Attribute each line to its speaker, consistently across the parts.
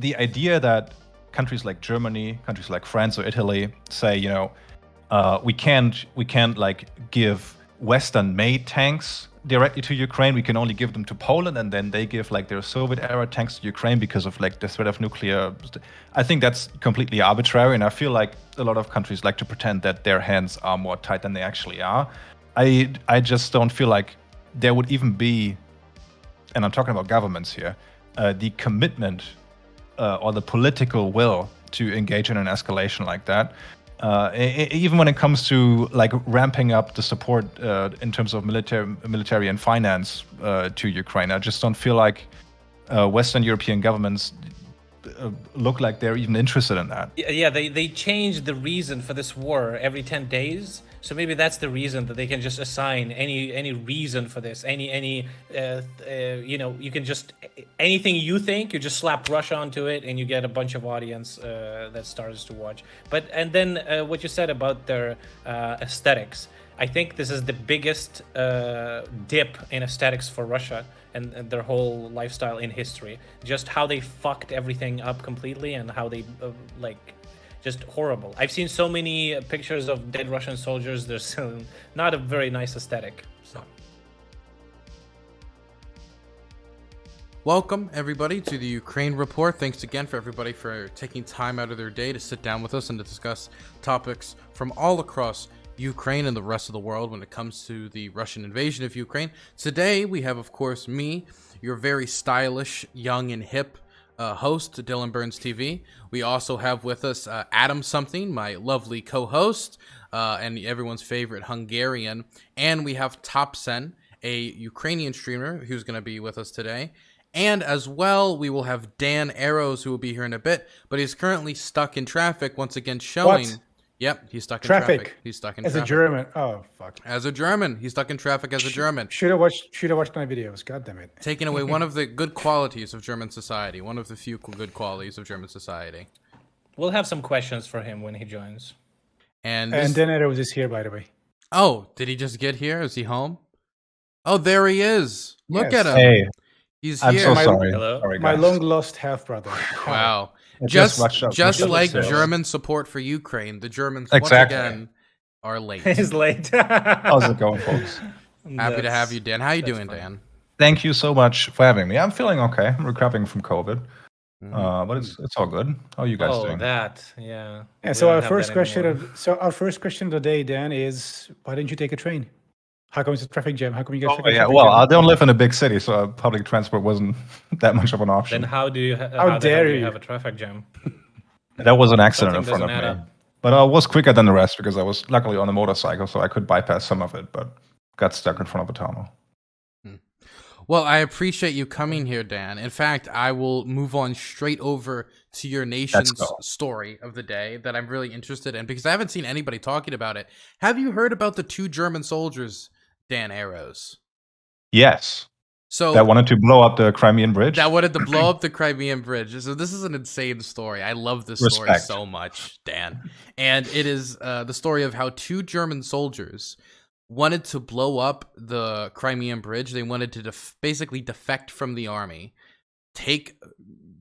Speaker 1: the idea that countries like Germany, countries like France or Italy say, we can't like give Western-made tanks directly to Ukraine. We can only give them to Poland, and then they give like their Soviet-era tanks to Ukraine because of like the threat of nuclear. I think that's completely arbitrary, and I feel like a lot of countries like to pretend that their hands are more tight than they actually are. I just don't feel like there would even be, and I'm talking about governments here, the commitment or the political will to engage in an escalation like that. Even when it comes to like ramping up the support in terms of military and finance to Ukraine, I just don't feel like Western European governments look like they're even interested in that.
Speaker 2: Yeah, they change the reason for this war every 10 days. So maybe that's the reason, that they can just assign any reason for this, you can just, anything you think, you just slap Russia onto it and you get a bunch of audience that starts to watch. And then what you said about their aesthetics, I think this is the biggest dip in aesthetics for Russia and their whole lifestyle in history. Just how they fucked everything up completely, and how they just horrible. I've seen so many pictures of dead Russian soldiers. There's not a very nice aesthetic. So.
Speaker 3: Welcome, everybody, to the Ukraine Report. Thanks again for everybody for taking time out of their day to sit down with us and to discuss topics from all across Ukraine and the rest of the world when it comes to the Russian invasion of Ukraine. Today, we have, of course, me, your very stylish, young, and hip host, DylanBurnsTV. We also have with us Adamsomething, my lovely co-host, and everyone's favorite Hungarian. And we have TopSen, a Ukrainian streamer who's going to be with us today. And as well, we will have DanArrows, who will be here in a bit, but he's currently stuck in traffic, once again showing...
Speaker 4: What?
Speaker 3: Yep, he's stuck in traffic. He's stuck in traffic.
Speaker 4: As a German. Oh, fuck.
Speaker 3: As a German. He's stuck in traffic as a German.
Speaker 4: Should have watched my videos. God damn it.
Speaker 3: Taking away one of the good qualities of German society. One of the few good qualities of German society.
Speaker 2: We'll have some questions for him when he joins.
Speaker 3: And
Speaker 4: DanArrows is here, by the way.
Speaker 3: Oh, did he just get here? Is he home? Oh, there he is. Look at him.
Speaker 1: Hey.
Speaker 3: He's here.
Speaker 1: I'm so sorry.
Speaker 2: Hello.
Speaker 1: Sorry,
Speaker 4: My
Speaker 1: guys.
Speaker 4: long lost half brother.
Speaker 3: Wow.
Speaker 1: Just
Speaker 3: like
Speaker 1: so.
Speaker 3: German support for Ukraine, the Germans
Speaker 1: Exactly.
Speaker 3: once again are late.
Speaker 2: He's late.
Speaker 1: How's it going, folks?
Speaker 3: Happy to have you, Dan. How you doing, Dan?
Speaker 1: Thank you so much for having me. I'm feeling okay. I'm recovering from COVID, but it's all good. How are you guys doing?
Speaker 2: Yeah.
Speaker 4: Yeah. So our first question of the day, Dan, is why didn't you take a train? How come it's a traffic jam? How come you guys?
Speaker 1: Well, I don't live in a big city, so public transport wasn't that much of an option.
Speaker 2: Then how do you?
Speaker 4: How dare you
Speaker 2: have a traffic jam?
Speaker 1: That was an accident in
Speaker 2: Something
Speaker 1: front of
Speaker 2: doesn't
Speaker 1: me.
Speaker 2: add up.
Speaker 1: But I was quicker than the rest because I was luckily on a motorcycle, so I could bypass some of it, but got stuck in front of a tunnel.
Speaker 3: Well, I appreciate you coming here, Dan. In fact, I will move on straight over to your nation's story of the day that I'm really interested in, because I haven't seen anybody talking about it. Have you heard about the 2 German soldiers, DanArrows?
Speaker 1: Yes.
Speaker 3: So
Speaker 1: that wanted to blow up the Crimean Bridge?
Speaker 3: That wanted to blow up the Crimean Bridge. So this is an insane story. I love this story so much, Dan. And it is the story of how 2 German soldiers wanted to blow up the Crimean Bridge. They wanted to basically defect from the army, take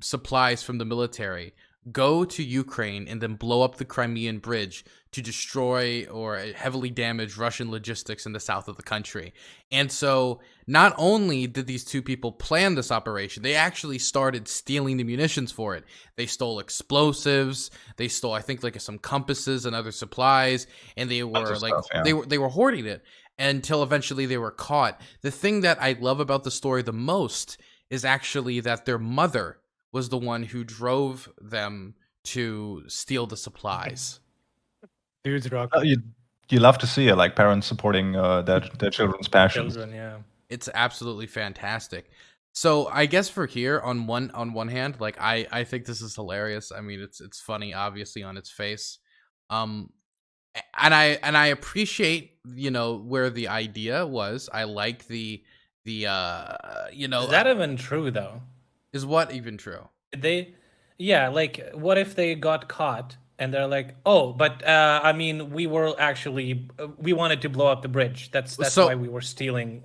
Speaker 3: supplies from the military, go to Ukraine, and then blow up the Crimean Bridge to destroy or heavily damage Russian logistics in the south of the country. And so not only did these 2 people plan this operation, they actually started stealing the munitions for it. They stole explosives, they stole, I think, like some compasses and other supplies, and they were they were hoarding it until eventually they were caught. The thing that I love about the story the most is actually that their mother was the one who drove them to steal the supplies.
Speaker 4: Dude's rock.
Speaker 1: You love to see it, like parents supporting their children's passions.
Speaker 2: Children, yeah.
Speaker 3: It's absolutely fantastic. So I guess for here, on one hand, like I think this is hilarious. I mean, it's funny, obviously, on its face. And I appreciate, where the idea was. I like the Is
Speaker 2: that even true though?
Speaker 3: Is what even true?
Speaker 2: What if they got caught and they're like, "Oh, but I mean, we were actually we wanted to blow up the bridge. That's why we were stealing."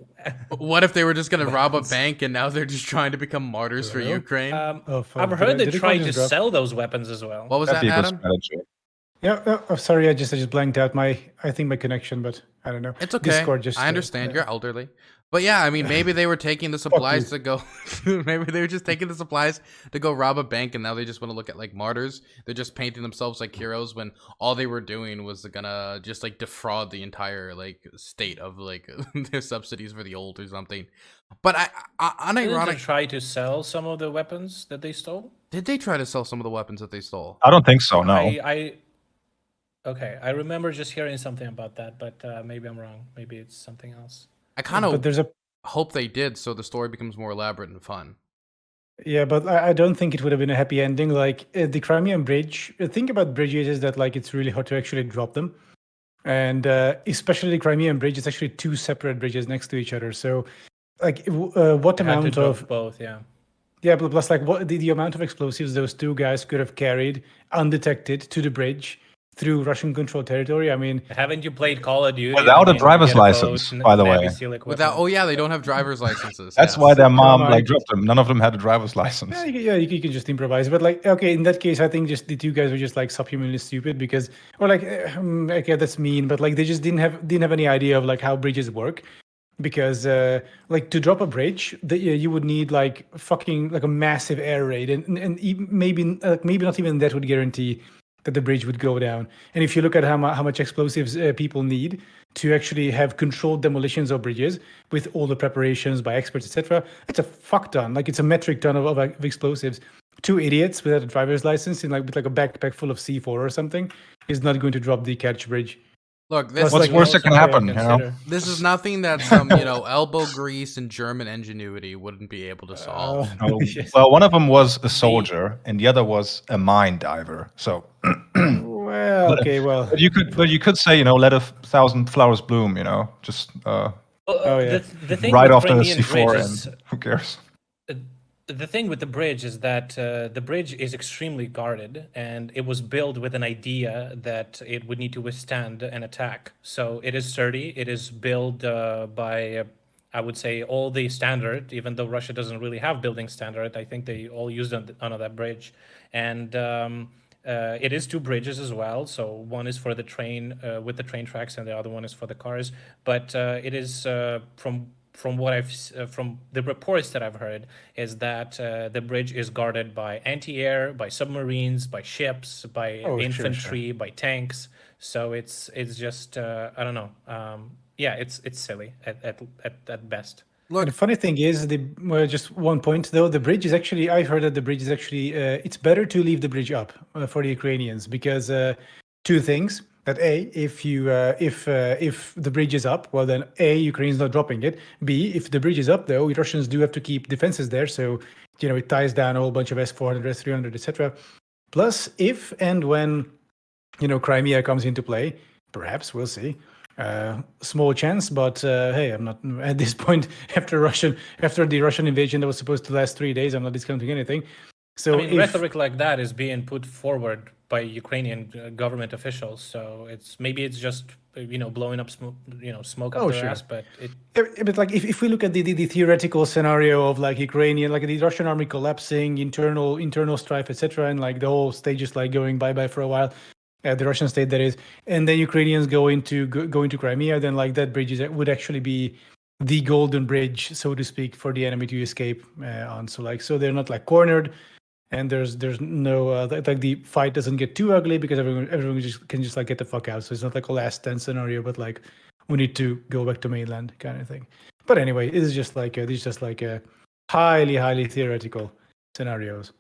Speaker 3: What if they were just gonna rob a bank and now they're just trying to become martyrs for Ukraine?
Speaker 2: I've heard they tried to sell those weapons as well.
Speaker 3: What was that, Adam?
Speaker 4: Yeah, sorry, I just blanked out I think my connection, but I don't know.
Speaker 3: It's okay.
Speaker 4: Discord just,
Speaker 3: I understand. You're elderly. But yeah, I mean, maybe they were taking the supplies to go. Maybe they were just taking the supplies to go rob a bank, and now they just want to look at like martyrs. They're just painting themselves like heroes when all they were doing was gonna just like defraud the entire like state of like their subsidies for the old or something. But
Speaker 2: Didn't they try to sell some of the weapons that they stole?
Speaker 3: Did they try to sell some of the weapons that they stole?
Speaker 1: I don't think so. No.
Speaker 2: Okay, I remember just hearing something about that, but maybe I'm wrong. Maybe it's something else.
Speaker 3: I kind of hope they did, so the story becomes more elaborate and fun.
Speaker 4: Yeah, but I don't think it would have been a happy ending. Like the Crimean Bridge, the thing about bridges is that like it's really hard to actually drop them. And especially the Crimean Bridge, it's actually two separate bridges next to each other. So like what amount of...
Speaker 2: both, yeah.
Speaker 4: Yeah, but plus like what the amount of explosives those two guys could have carried undetected to the bridge through Russian controlled territory. I mean,
Speaker 2: haven't you played Call of Duty
Speaker 1: without a driver's license? By the way,
Speaker 3: without they don't have driver's licenses.
Speaker 1: That's why their mom like dropped them. None of them had a driver's license.
Speaker 4: Yeah, you can just improvise. But like, okay, in that case, I think just the two guys were just like subhumanly stupid because, or like, okay, that's mean, but like they just didn't have any idea of like how bridges work. Because like to drop a bridge, you would need like fucking like a massive air raid, and maybe not even that would guarantee that the bridge would go down. And if you look at how much explosives people need to actually have controlled demolitions of bridges with all the preparations by experts, etc., it's a fuck ton. Like it's a metric ton of explosives. Two idiots without a driver's license in with a backpack full of C4 or something is not going to drop the Kerch bridge.
Speaker 3: Look, this
Speaker 1: what's worse that can happen? You know?
Speaker 3: This is nothing that some elbow grease and German ingenuity wouldn't be able to solve.
Speaker 1: Well, one of them was a soldier, and the other was a mine diver. So,
Speaker 4: but
Speaker 1: you could say, let 1,000 flowers bloom. Just
Speaker 2: the thing
Speaker 1: right
Speaker 2: with
Speaker 1: after the
Speaker 2: Crimean
Speaker 1: C4,
Speaker 2: bridge
Speaker 1: and who cares?
Speaker 2: The thing with the bridge is that the bridge is extremely guarded, and it was built with an idea that it would need to withstand an attack. So it is sturdy. It is built by, I would say, all the standard, even though Russia doesn't really have building standard. I think they all used on that bridge. And it is two bridges as well. So one is for the train with the train tracks, and the other one is for the cars. But it is from what from the reports that I've heard, is that the bridge is guarded by anti-air, by submarines, by ships, by infantry, sure. by tanks. So it's just I don't know. It's silly at best.
Speaker 4: Look, the funny thing is, just one point though, the bridge is actually, I heard that the bridge is actually it's better to leave the bridge up for the Ukrainians because two things. That if the bridge is up, well then Ukraine's not dropping it. B, if the bridge is up though, Russians do have to keep defenses there, so it ties down a whole bunch of S-400, S-300, etc. Plus, if and when Crimea comes into play, perhaps we'll see. Small chance, but hey, I'm not at this point after the Russian invasion that was supposed to last 3 days. I'm not discounting anything. So
Speaker 2: rhetoric like that is being put forward by Ukrainian government officials. So it's just blowing up smoke up their ass. But
Speaker 4: like if we look at the theoretical scenario of like Ukrainian, like the Russian army collapsing, internal strife, etc., and like the whole stage is like going bye for a while, the Russian state that is, and then Ukrainians go into Crimea, then like that bridge would actually be the golden bridge, so to speak, for the enemy to escape on. So they're not like cornered. And there's no like the fight doesn't get too ugly because everyone can just like get the fuck out. So it's not like a last stand scenario, but like we need to go back to mainland kind of thing. But anyway, this is just like a highly theoretical scenarios.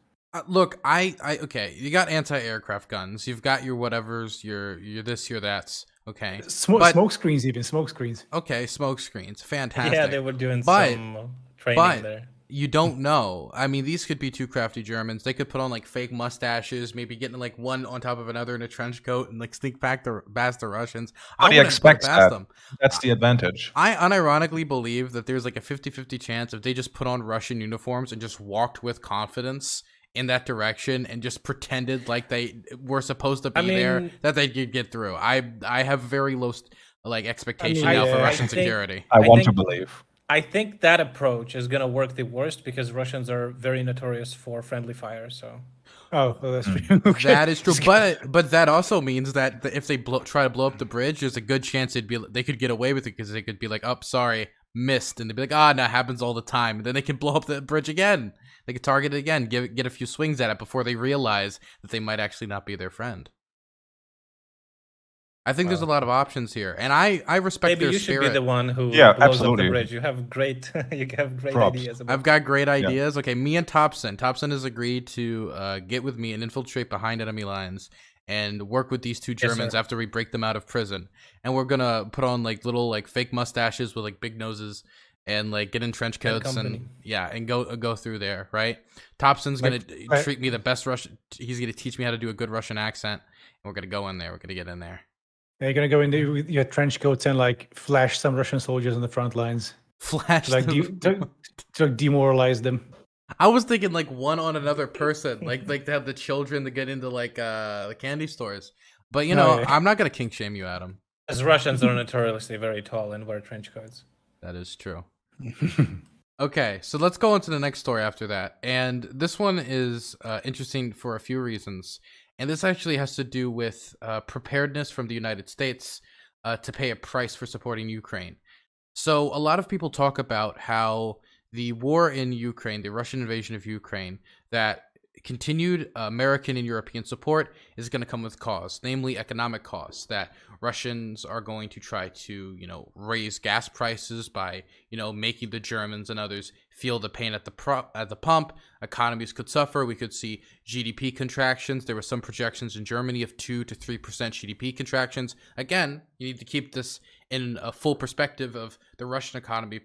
Speaker 3: Look, okay, you got anti-aircraft guns, you've got your whatevers, your this, your that's. Okay,
Speaker 4: smoke screens, even smoke screens.
Speaker 3: Okay, smoke screens, fantastic.
Speaker 2: Yeah, they were doing some training there.
Speaker 3: You don't know. I mean, these could be two crafty Germans. They could put on like fake mustaches, maybe getting like one on top of another in a trench coat and like sneak past the Russians.
Speaker 1: Nobody expects that. That's the advantage.
Speaker 3: I unironically believe that there's like a 50-50 chance if they just put on Russian uniforms and just walked with confidence in that direction and just pretended like they were supposed to be there, that they could get through. I have very low expectation now for Russian security.
Speaker 1: I want to believe.
Speaker 2: I think that approach is going to work the worst because Russians are very notorious for friendly fire. So.
Speaker 4: Oh, well, that's true. Okay.
Speaker 3: That is true, but that also means that if they try to blow up the bridge, there's a good chance they could get away with it because they could be like, "Oh, sorry, missed," and they'd be like, "Ah, that happens all the time." And then they can blow up the bridge again. They could target it again, get a few swings at it before they realize that they might actually not be their friend. I think there's a lot of options here, and I respect their spirit.
Speaker 2: Maybe you should be the one who blows
Speaker 1: absolutely.
Speaker 2: up the bridge. You have great
Speaker 1: Props.
Speaker 2: ideas.
Speaker 3: I've got great ideas. Okay, me and TopSen has agreed to get with me and infiltrate behind enemy lines and work with these two Germans after we break them out of prison. And we're gonna put on little fake mustaches with big noses and get in trench coats and go through there. Right? TopSen's gonna treat me the best Russian. He's gonna teach me how to do a good Russian accent, and we're gonna go in there. We're gonna get in there.
Speaker 4: You're gonna go in there with your trench coats and flash some Russian soldiers on the front lines.
Speaker 3: Flash
Speaker 4: to demoralize them.
Speaker 3: I was thinking one on another person, like to have the children to get into the candy stores. But I'm not gonna kink shame you, Adam.
Speaker 2: As Russians are notoriously very tall and wear trench coats.
Speaker 3: That is true. Okay, so let's go into the next story after that, and this one is interesting for a few reasons. And this actually has to do with preparedness from the United States to pay a price for supporting Ukraine. So a lot of people talk about how the war in Ukraine, the Russian invasion of Ukraine, that continued American and European support is going to come with costs, namely economic costs, that Russians are going to try to, raise gas prices by, making the Germans and others feel the pain at the pump. Economies could suffer. We could see GDP contractions. There were some projections in Germany of 2 to 3% GDP contractions. Again, you need to keep this in a full perspective of the Russian economy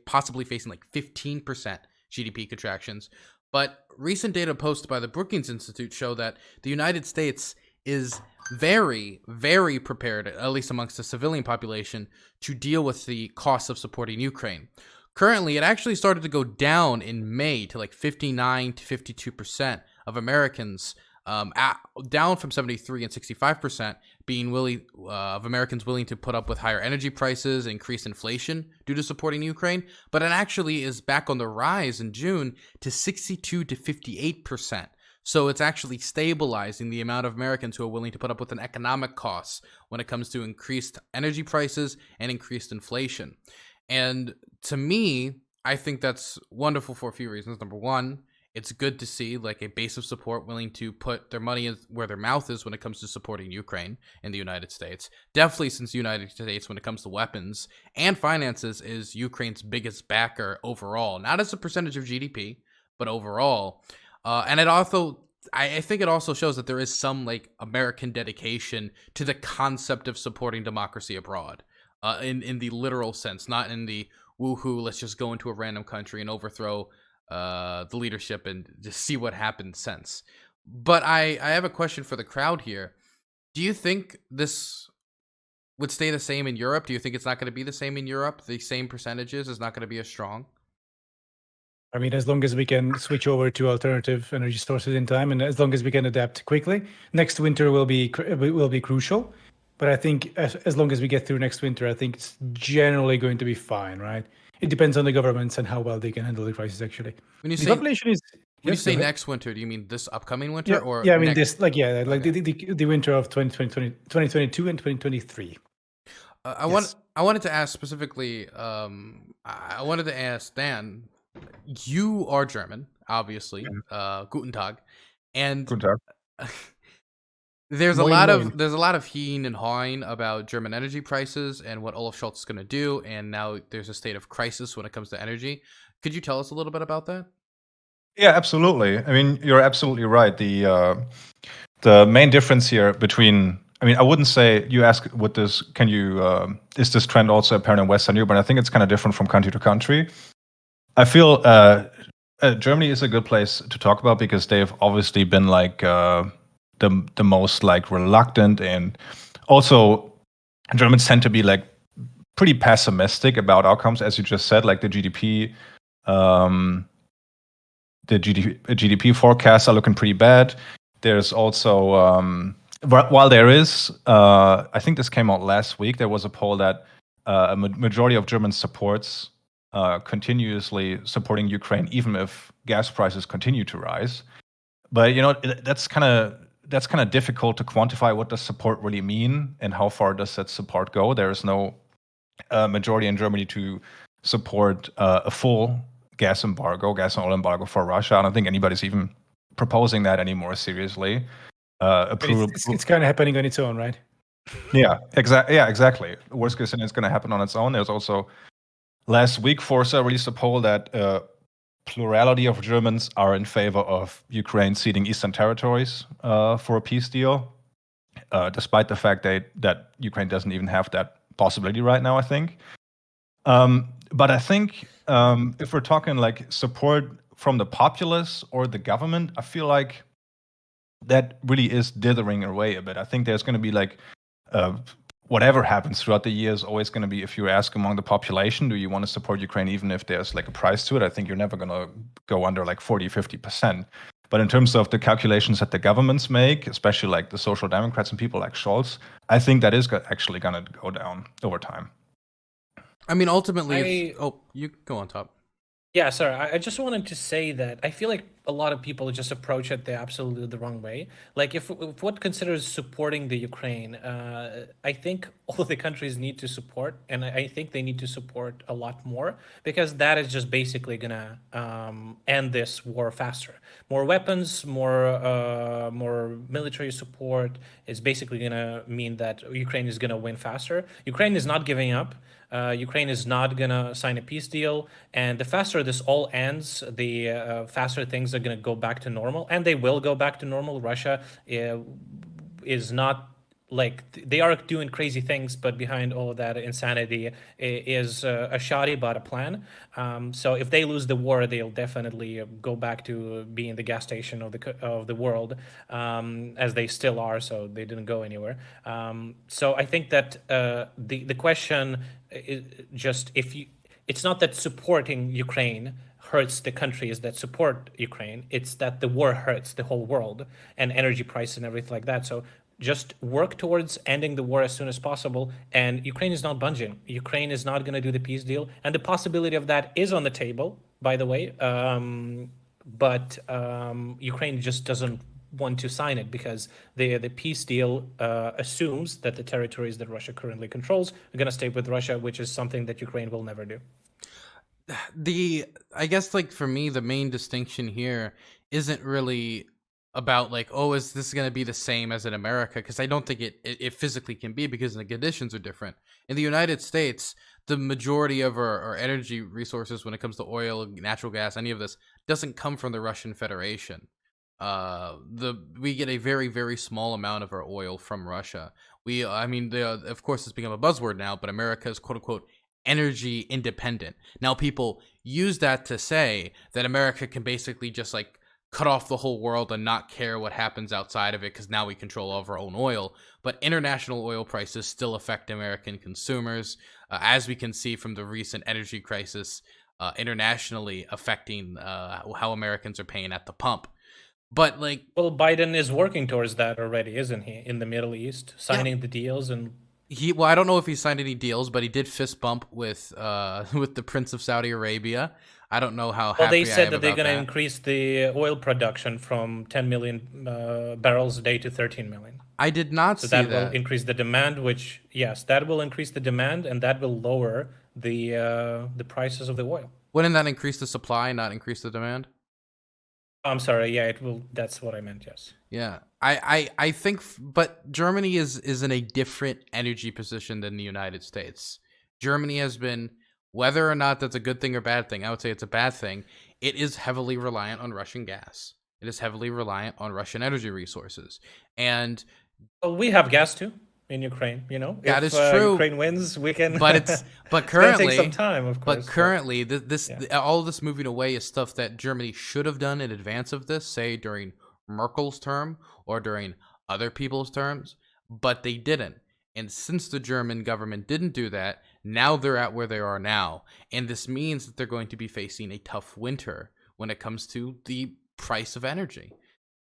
Speaker 3: possibly facing 15% GDP contractions. But recent data posted by the Brookings Institute show that the United States is very, very prepared, at least amongst the civilian population, to deal with the costs of supporting Ukraine. Currently, it actually started to go down in May to 59 to 52% of Americans, down from 73 and 65% of Americans willing to put up with higher energy prices, increased inflation due to supporting Ukraine. But it actually is back on the rise in June to 62 to 58%. So it's actually stabilizing the amount of Americans who are willing to put up with an economic costs when it comes to increased energy prices and increased inflation. And to me, I think that's wonderful for a few reasons. Number one, it's good to see a base of support willing to put their money where their mouth is when it comes to supporting Ukraine in the United States. Definitely, since the United States, when it comes to weapons and finances, is Ukraine's biggest backer overall, not as a percentage of GDP, but overall. And it also, I think it also shows that there is some American dedication to the concept of supporting democracy abroad, in the literal sense, not in the woohoo, let's just go into a random country and overthrow the leadership and just see what happens sense. But I have a question for the crowd here. Do you think this would stay the same in Europe? Do you think it's not going to be the same in Europe? The same percentages is not going to be as strong?
Speaker 4: I mean, as long as we can switch over to alternative energy sources in time, and as long as we can adapt quickly, next winter will be crucial. But I think as long as we get through next winter, I think it's generally going to be fine, right? It depends on the governments and how well they can handle the crisis. Actually,
Speaker 3: when you
Speaker 4: the
Speaker 3: say
Speaker 4: population is.
Speaker 3: When you say next winter, do you mean this upcoming winter, or
Speaker 4: I mean this the winter of 2022 and 2023.
Speaker 3: I wanted to ask specifically. I wanted to ask Dan. You are German, obviously. Guten Tag, and
Speaker 1: Guten Tag.
Speaker 3: There's a lot of heen and hawing about German energy prices and what Olaf Scholz is going to do, and now there's a state of crisis when it comes to energy. Could you tell us a little bit about that?
Speaker 1: Yeah, absolutely. I mean, you're absolutely right. The main difference here between, I mean, I wouldn't say you ask is this trend also apparent in Western Europe, but I think it's kind of different from country to country. I feel Germany is a good place to talk about because they've obviously been the most reluctant, and also Germans tend to be pretty pessimistic about outcomes, as you just said, the GDP the GDP forecasts are looking pretty bad. There's also while there is, I think this came out last week. There was a poll that a majority of Germans supports continuously supporting Ukraine, even if gas prices continue to rise. But that's kind of difficult to quantify. What does support really mean, and how far does that support go? There is no majority in Germany to support a full gas and oil embargo for Russia. I don't think anybody's even proposing that anymore seriously.
Speaker 4: It's kind of happening on its own, right?
Speaker 1: Yeah, exactly. Worst case scenario is going to happen on its own. There's also last week Forza released a poll that plurality of Germans are in favor of Ukraine ceding Eastern territories for a peace deal, despite the fact that Ukraine doesn't even have that possibility right now, I think. But I think if we're talking like support from the populace or the government, I feel like that really is dithering away a bit. I think there's going to be like whatever happens throughout the year is always going to be, if you ask among the population, do you want to support Ukraine even if there's like a price to it? I think you're never going to go under like 40-50%. But in terms of the calculations that the governments make, especially like the Social Democrats and people like Scholz, I think that is actually going to go down over time.
Speaker 3: I mean, ultimately, you go on top.
Speaker 2: Yeah, sorry. I just wanted to say that I feel like a lot of people just approach it absolutely the wrong way. Like, if what considers supporting the Ukraine, I think all the countries need to support, and I think they need to support a lot more, because that is just basically gonna end this war faster. More weapons, more military support is basically gonna mean that Ukraine is gonna win faster. Ukraine is not giving up. Ukraine is not going to sign a peace deal. And the faster this all ends, the faster things are going to go back to normal. And they will go back to normal. Russia is not like, they are doing crazy things, but behind all of that insanity is a shoddy but a plan. So if they lose the war, they'll definitely go back to being the gas station of the world, as they still are. So they didn't go anywhere. So I think that the question is just, it's not that supporting Ukraine hurts the countries that support Ukraine. It's that the war hurts the whole world and energy prices and everything like that. So just work towards ending the war as soon as possible. And Ukraine is not budging. Ukraine is not going to do the peace deal. And the possibility of that is on the table, by the way. But Ukraine just doesn't want to sign it, because the peace deal assumes that the territories that Russia currently controls are going to stay with Russia, which is something that Ukraine will never do.
Speaker 3: I guess, like, for me, the main distinction here isn't really about like, oh, is this going to be the same as in America? Because I don't think it physically can be, because the conditions are different. In the United States, the majority of our energy resources, when it comes to oil, natural gas, any of this, doesn't come from the Russian Federation. We get a very, very small amount of our oil from Russia. Of course, it's become a buzzword now, but America is, quote unquote, energy independent. Now people use that to say that America can basically just like cut off the whole world and not care what happens outside of it, because now we control all of our own oil. But international oil prices still affect American consumers, as we can see from the recent energy crisis internationally affecting how Americans are paying at the pump. But like,
Speaker 2: well, Biden is working towards that already, isn't he? In the Middle East, signing the deals. And
Speaker 3: I don't know if he signed any deals, but he did fist bump with the Prince of Saudi Arabia. I don't know how.
Speaker 2: Well, they said that they're going to increase the oil production from 10 million barrels a day to 13 million.
Speaker 3: I did not see that.
Speaker 2: So that will increase the demand, which, yes, that will increase the demand, and that will lower the prices of the oil.
Speaker 3: Wouldn't that increase the supply, not increase the demand?
Speaker 2: I'm sorry. Yeah, it will. That's what I meant. Yes.
Speaker 3: Yeah, I think, but Germany is in a different energy position than the United States. Germany has been, whether or not that's a good thing or bad thing, I would say it's a bad thing. It is heavily reliant on Russian gas. It is heavily reliant on Russian energy resources. And
Speaker 2: well, we have gas too in Ukraine, you know.
Speaker 3: That is true.
Speaker 2: Ukraine wins, we can.
Speaker 3: But currently,
Speaker 2: take some time, of course.
Speaker 3: But currently, all of this moving away is stuff that Germany should have done in advance of this, say during Merkel's term or during other people's terms, but they didn't. And since the German government didn't do that, now they're at where they are now. And this means that they're going to be facing a tough winter when it comes to the price of energy.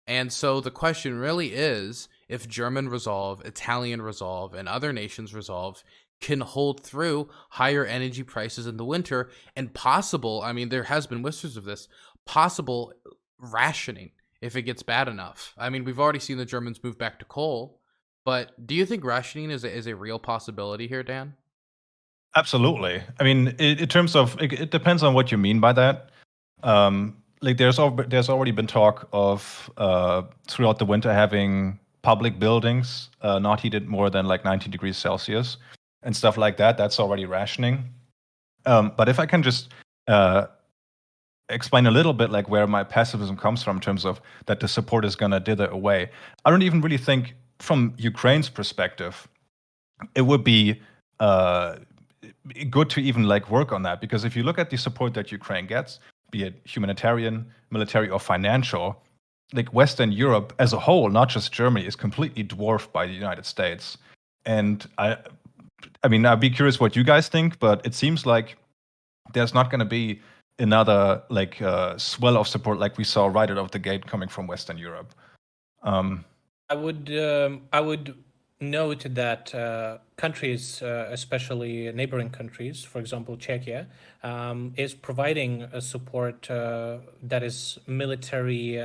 Speaker 3: And so the question really is if German resolve, Italian resolve, and other nations' resolve can hold through higher energy prices in the winter, and possible, I mean, there has been whispers of this, possible rationing if it gets bad enough. I mean, we've already seen the Germans move back to coal, but do you think rationing is a real possibility here, Dan?
Speaker 1: Absolutely. I mean, in terms of, it depends on what you mean by that. Like there's already been talk of throughout the winter having public buildings not heated more than like 19 degrees Celsius and stuff like that. That's already rationing. But if I can just explain a little bit like where my pessimism comes from in terms of that the support is going to dither away. I don't even really think from Ukraine's perspective it would be good to even like work on that, because if you look at the support that Ukraine gets, be it humanitarian, military, or financial, like Western Europe as a whole, not just Germany, is completely dwarfed by the United States. And I mean, I'd be curious what you guys think, but it seems like there's not going to be another like swell of support like we saw right out of the gate coming from Western Europe.
Speaker 2: I would note that countries, especially neighboring countries, for example, Czechia, is providing a support that is military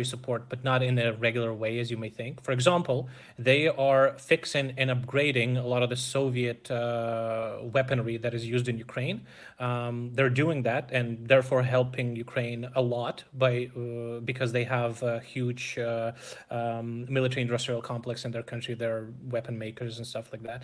Speaker 2: support, but not in a regular way, as you may think. For example, they are fixing and upgrading a lot of the Soviet weaponry that is used in Ukraine. They're doing that and therefore helping Ukraine a lot because they have a huge military industrial complex in their country. They're weapon makers and stuff like that.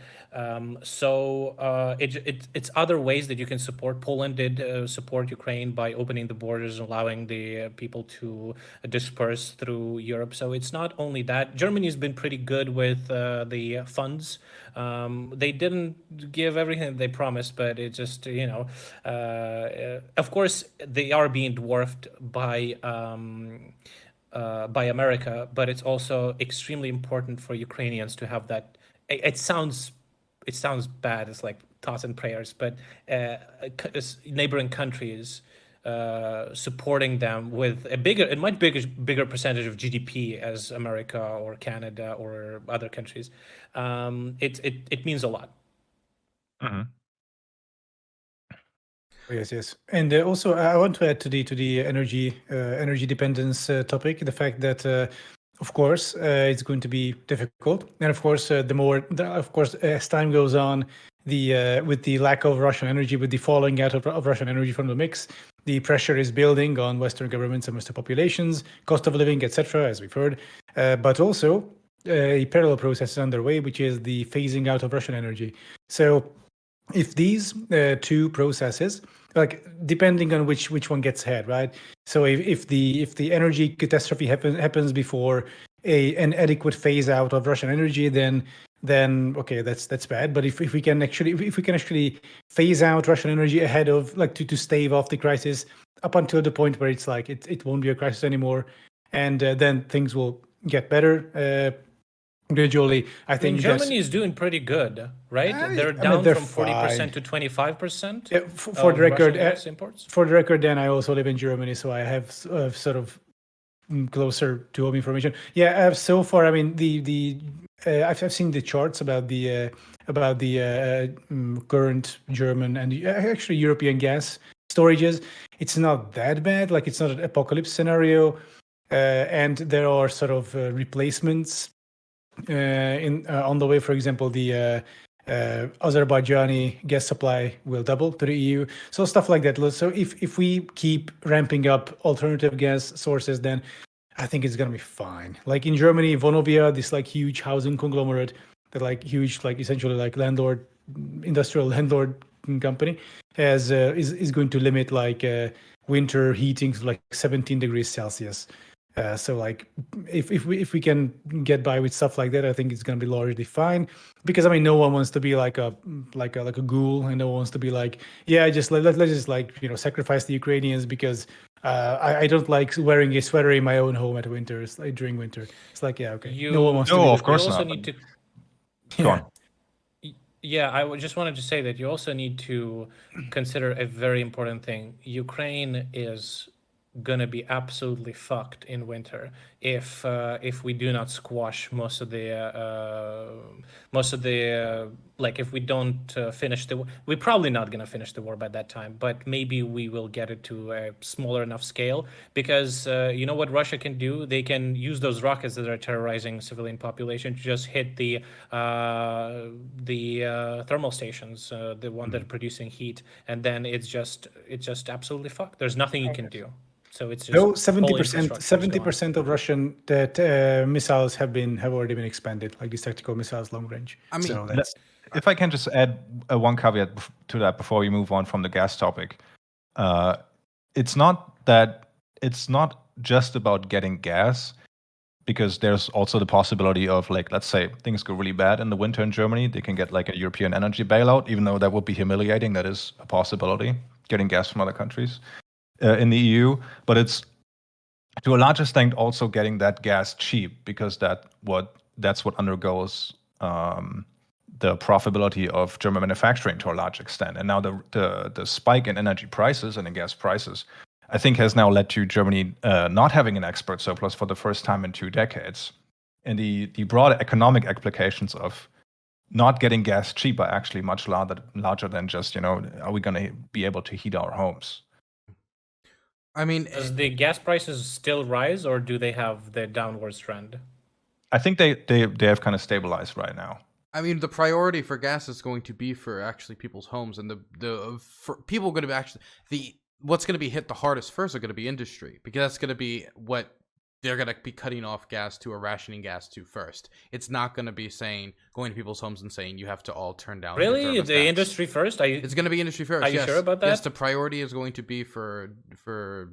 Speaker 2: It's other ways that you can support. Poland did support Ukraine by opening the borders and allowing the people to disperse through Europe. So it's not only that. Germany has been pretty good with the funds. They didn't give everything they promised, but it just, of course, they are being dwarfed by America, but it's also extremely important for Ukrainians to have that. It sounds bad. It's like thoughts and prayers, but neighboring countries supporting them with a much bigger percentage of GDP as America or Canada or other countries. It means a lot.
Speaker 1: Mm-hmm.
Speaker 4: Yes, and also I want to add to the energy dependence topic, the fact that of course it's going to be difficult, and of course as time goes on, with the lack of Russian energy, with the falling out of Russian energy from the mix, the pressure is building on Western governments and Western populations, cost of living, etc., as we've heard, but also a parallel process is underway, which is the phasing out of Russian energy. So if these two processes, like depending on which one gets ahead, right? So if the energy catastrophe happens before an adequate phase out of Russian energy, then okay, that's bad. But if we can actually phase out Russian energy ahead of, like, to stave off the crisis up until the point where it's like it won't be a crisis anymore, and then things will get better. Gradually, I think
Speaker 2: Germany is doing pretty good, right? They're down from 40% to 25%.
Speaker 4: Yeah, for the record, for the record, then I also live in Germany, so I have sort of closer to home information. Yeah, so far, I mean, I've seen the charts about the current German and actually European gas storages. It's not that bad. Like, it's not an apocalypse scenario, and there are sort of replacements on the way. For example, the Azerbaijani gas supply will double to the EU, so stuff like that. So if we keep ramping up alternative gas sources, then I think it's gonna be fine. Like in Germany, Vonovia, this like huge housing conglomerate, that like huge, like essentially like industrial landlord company, is going to limit like winter heating to like 17 degrees Celsius. So like if we can get by with stuff like that, I think it's going to be largely fine, because I mean, no one wants to be like a ghoul, and no one wants to be like, yeah, just let's just like, sacrifice the Ukrainians because I don't like wearing a sweater in my own home at winter, like during winter. It's like, yeah, okay, no one wants to.
Speaker 1: No, of course
Speaker 2: you also
Speaker 1: not.
Speaker 2: need to.
Speaker 1: Go on.
Speaker 2: Yeah, just wanted to say that you also need to consider a very important thing. Ukraine is gonna be absolutely fucked in winter if we do not squash most of the like if we don't finish the we're probably not gonna finish the war by that time, but maybe we will get it to a smaller enough scale because you know what Russia can do? They can use those rockets that are terrorizing civilian population to just hit the thermal stations, the one that are producing heat, and then it's just absolutely fucked. There's nothing you can do. So it's just
Speaker 4: no, 70% of Russian missiles have already been expended, like these tactical missiles long range.
Speaker 3: I mean,
Speaker 4: so that's,
Speaker 1: if I can just add one caveat to that before we move on from the gas topic, it's not just about getting gas, because there's also the possibility of, like, let's say things go really bad in the winter in Germany, they can get like a European energy bailout, even though that would be humiliating. That is a possibility, getting gas from other countries in the EU, but it's to a large extent also getting that gas cheap, because that's what undergoes the profitability of German manufacturing to a large extent. And now the spike in energy prices and in gas prices, I think, has now led to Germany not having an export surplus for the first time in 2 decades. And the broader economic implications of not getting gas cheap are actually much larger than just, are we going to be able to heat our homes?
Speaker 3: I mean,
Speaker 2: does the gas prices still rise, or do they have the downwards trend?
Speaker 1: I think they have kind of stabilized right now.
Speaker 3: I mean, the priority for gas is going to be for actually people's homes, and for people going to be actually what's going to be hit the hardest first are going to be industry, because that's going to be what they're going to be cutting off gas to or rationing gas to first. It's not going to be going to people's homes and saying you have to all turn down.
Speaker 2: Really, the industry first?
Speaker 3: It's going to be industry first.
Speaker 2: Are you sure about that?
Speaker 3: Yes, the priority is going to be for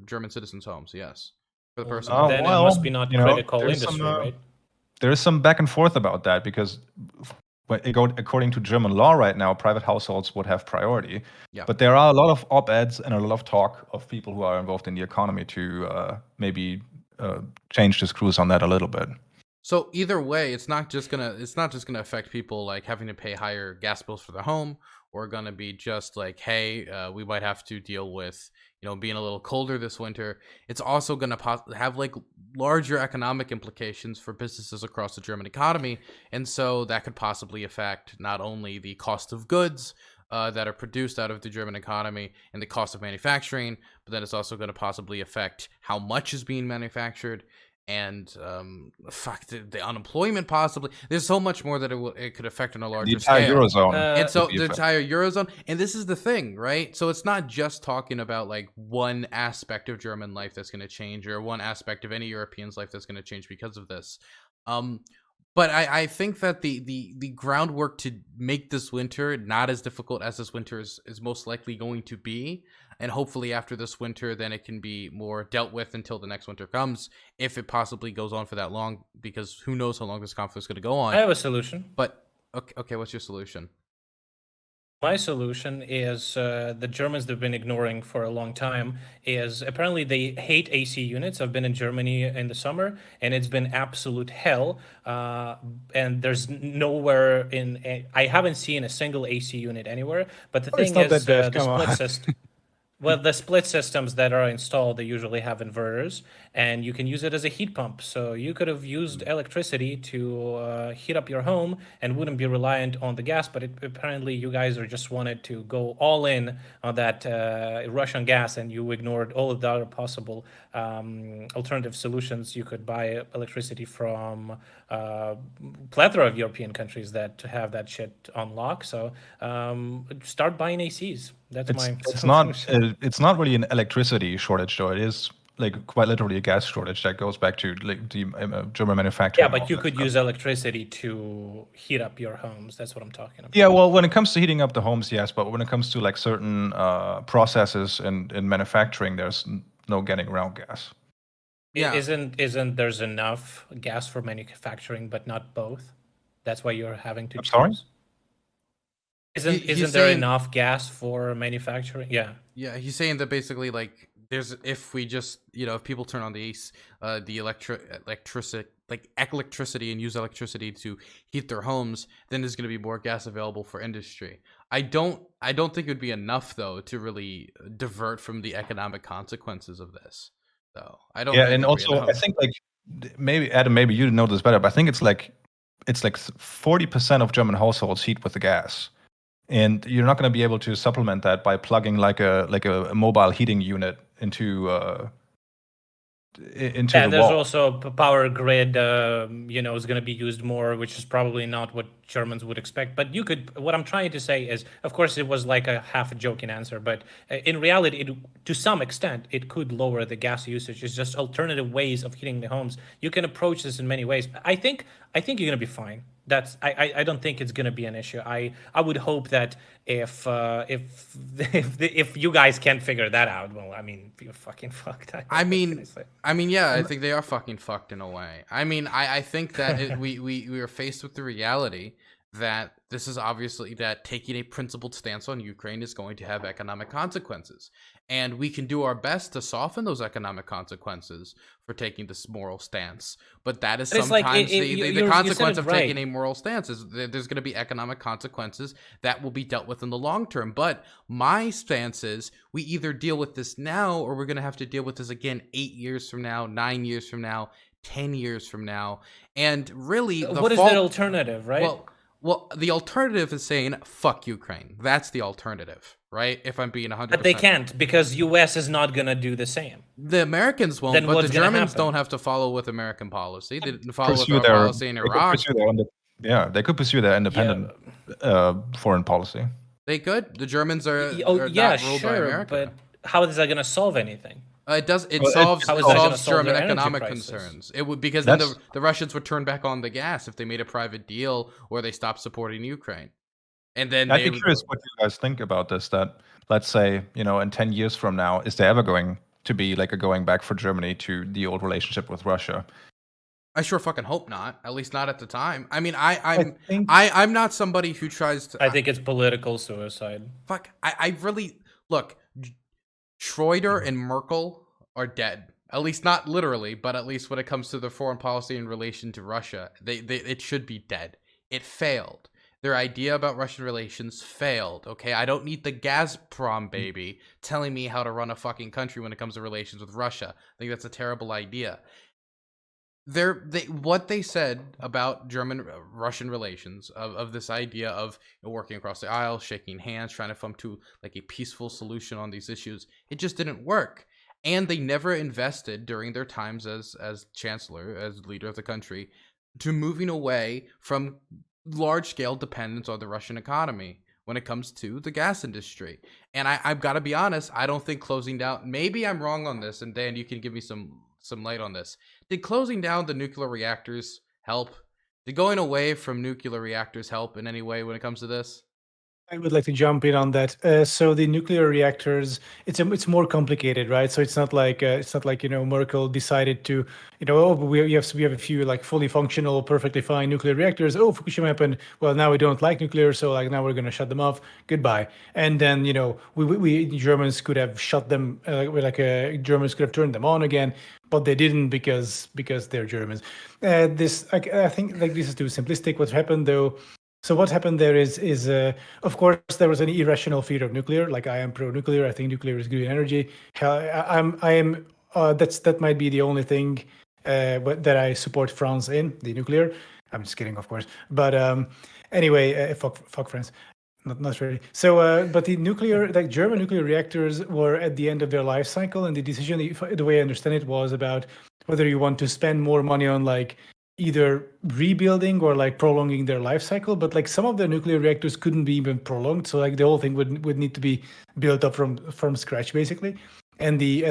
Speaker 3: German citizens' homes. Yes, for the person.
Speaker 2: Then it must be not critical industry, right?
Speaker 1: There is some back and forth about that, because according to German law right now, private households would have priority.
Speaker 3: Yeah.
Speaker 1: But there are a lot of op-eds and a lot of talk of people who are involved in the economy to maybe change the screws on that a little bit.
Speaker 3: So either way, it's not just gonna affect people like having to pay higher gas bills for their home, or gonna be just like, hey, we might have to deal with being a little colder this winter. It's also gonna have like larger economic implications for businesses across the German economy, and so that could possibly affect not only the cost of goods that are produced out of the German economy and the cost of manufacturing, but then it's also going to possibly affect how much is being manufactured, and the unemployment possibly. There's so much more that it could affect on a larger scale.
Speaker 1: The entire Eurozone.
Speaker 3: And so the entire Eurozone. And this is the thing, right? So it's not just talking about like one aspect of German life that's going to change, or one aspect of any European's life that's going to change because of this. But I think that the groundwork to make this winter not as difficult as this winter is most likely going to be, and hopefully after this winter, then it can be more dealt with until the next winter comes, if it possibly goes on for that long, because who knows how long this conflict is going to go on.
Speaker 2: I have a solution.
Speaker 3: But, okay, what's your solution?
Speaker 2: My solution is the Germans they've been ignoring for a long time is apparently they hate AC units. I've been in Germany in the summer, and it's been absolute hell. And there's nowhere I haven't seen a single AC unit anywhere. But the thing is, the split system. Well, the split systems that are installed, they usually have inverters, and you can use it as a heat pump. So you could have used electricity to heat up your home and wouldn't be reliant on the gas. But apparently you guys just wanted to go all in on that Russian gas, and you ignored all of the other possible alternative solutions. You could buy electricity from plethora of European countries that have that shit on lock. So start buying ACs. That's
Speaker 1: it's not really an electricity shortage, though. It is like quite literally a gas shortage that goes back to like the German manufacturing.
Speaker 2: Yeah, but you could use electricity to heat up your homes. That's what I'm talking about.
Speaker 1: Yeah, well, when it comes to heating up the homes, yes, but when it comes to like certain processes in manufacturing, there's no getting around gas.
Speaker 2: Yeah, isn't there's enough gas for manufacturing, but not both? That's why you're having to choose.
Speaker 1: Sorry?
Speaker 2: Isn't there enough gas for manufacturing? Yeah.
Speaker 3: Yeah, he's saying that basically like if we just, if people turn on the electricity and use electricity to heat their homes, then there's going to be more gas available for industry. I don't think it would be enough though to really divert from the economic consequences of this. So I don't.
Speaker 1: Yeah,
Speaker 3: think
Speaker 1: and
Speaker 3: it'd be
Speaker 1: also
Speaker 3: enough.
Speaker 1: I think like maybe Adam, maybe you know this better, but I think it's like 40% of German households heat with the gas. And you're not going to be able to supplement that by plugging like a mobile heating unit into
Speaker 2: And
Speaker 1: the
Speaker 2: there's
Speaker 1: wall.
Speaker 2: also power grid, is going to be used more, which is probably not what Germans would expect. But what I'm trying to say is, of course, it was like a half a joking answer, but in reality, to some extent, it could lower the gas usage. It's just alternative ways of heating the homes. You can approach this in many ways. I think you're going to be fine. I don't think it's going to be an issue. I would hope that if you guys can't figure that out, well, I mean, you're fucking fucked.
Speaker 3: I mean, yeah, I think they are fucking fucked in a way. I mean, I think that we are faced with the reality that this is obviously that taking a principled stance on Ukraine is going to have economic consequences. And we can do our best to soften those economic consequences for taking this moral stance. But that is sometimes the consequence of taking a moral stance is there's going to be economic consequences that will be dealt with in the long term. But my stance is we either deal with this now or we're going to have to deal with this again 8 years from now, 9 years from now, 10 years from now. And really,
Speaker 2: what is the alternative, right?
Speaker 3: Well, the alternative is saying, fuck Ukraine. That's the alternative, right? If I'm being 100%.
Speaker 2: But they can't, because U.S. is not going to do the same.
Speaker 3: The Americans won't, but the Germans don't have to follow with American policy. They didn't follow with our policy in Iraq.
Speaker 1: They could pursue their independent foreign policy.
Speaker 3: They could. The Germans are not ruled by America.
Speaker 2: But how is that going to solve anything?
Speaker 3: It solves German economic concerns. It would, because then the Russians would turn back on the gas if they made a private deal or they stopped supporting Ukraine. And then
Speaker 1: I'd be curious what you guys think about this. That let's say in 10 years from now, is there ever going to be like a going back for Germany to the old relationship with Russia?
Speaker 3: I sure fucking hope not. At least not at the time. I mean, I'm not somebody who tries to.
Speaker 2: I think it's political suicide.
Speaker 3: Fuck. I really look. Schroeder and Merkel are dead. At least not literally, but at least when it comes to their foreign policy in relation to Russia, it should be dead. It failed. Their idea about Russian relations failed. Okay, I don't need the Gazprom baby telling me how to run a fucking country when it comes to relations with Russia. I think that's a terrible idea. What they said about German-Russian relations, of this idea of working across the aisle, shaking hands, trying to come to like a peaceful solution on these issues, it just didn't work. And they never invested during their times as chancellor, as leader of the country, to moving away from large-scale dependence on the Russian economy when it comes to the gas industry. And I've got to be honest, I don't think closing down, maybe I'm wrong on this, and Dan, you can give me some light on this. Did closing down the nuclear reactors help? Did going away from nuclear reactors help in any way when it comes to this?
Speaker 4: I would like to jump in on that. So the nuclear reactors, it's more complicated, right? So it's not like Merkel decided to, we have a few like fully functional, perfectly fine nuclear reactors. Oh, Fukushima happened. Well, now we don't like nuclear, so like now we're going to shut them off. Goodbye. And then we Germans could have shut them, Germans could have turned them on again, but they didn't because they're Germans. I think like this is too simplistic. What happened though? So what happened there is of course there was an irrational fear of nuclear. Like I am pro-nuclear. I think nuclear is green energy. That might be the only thing that I support France in, the nuclear. I'm just kidding, of course. But anyway, fuck France. Not really. So, but the German nuclear reactors were at the end of their life cycle, and the decision, the way I understand it, was about whether you want to spend more money on like either rebuilding or like prolonging their life cycle. But like some of the nuclear reactors couldn't be even prolonged, so like the whole thing would need to be built up from scratch basically. And the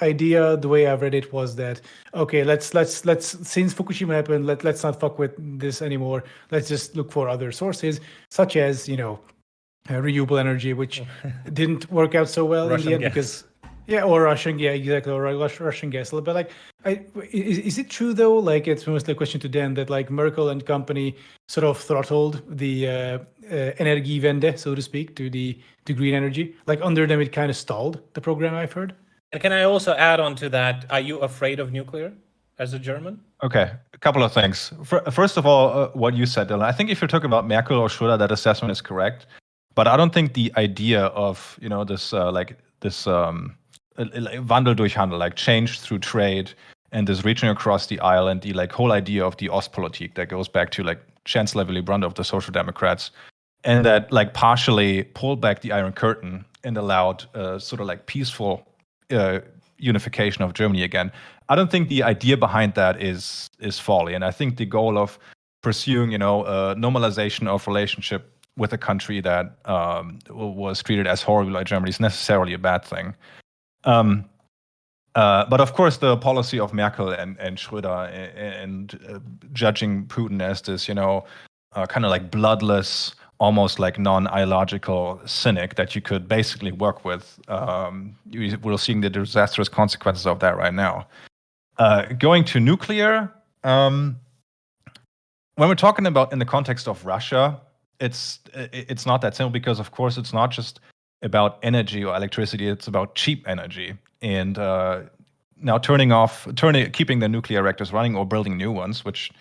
Speaker 4: idea, the way I've read it, was that okay, let's since Fukushima happened, let's not fuck with this anymore. Let's just look for other sources, such as renewable energy, which didn't work out so well in the end because. Yeah, or Russian, yeah, exactly, or Russian gas. But like, is it true though? Like, it's mostly a question to Dan that like Merkel and company sort of throttled the Energiewende, so to speak, to green energy. Like under them, it kind of stalled the program. I've heard.
Speaker 2: And can I also add on to that? Are you afraid of nuclear as a German?
Speaker 1: Okay, a couple of things. First of all, what you said, Dylan. I think if you're talking about Merkel or Schröder, that assessment is correct. But I don't think the idea of this Wandel durch Handel, like change through trade, and this reaching across the aisle, and the whole idea of the Ostpolitik that goes back to Chancellor Willy Brandt of the Social Democrats, and that partially pulled back the Iron Curtain and allowed peaceful unification of Germany again. I don't think the idea behind that is folly, and I think the goal of pursuing normalization of relationship with a country that was treated as horrible by Germany is necessarily a bad thing. But of course, the policy of Merkel and Schröder and judging Putin as this, kind of bloodless, almost non-ideological cynic that you could basically work with. We're seeing the disastrous consequences of that right now. Going to nuclear, when we're talking about in the context of Russia, it's not that simple because, of course, it's not just about energy or electricity. It's about cheap energy. And now keeping the nuclear reactors running or building new ones, which,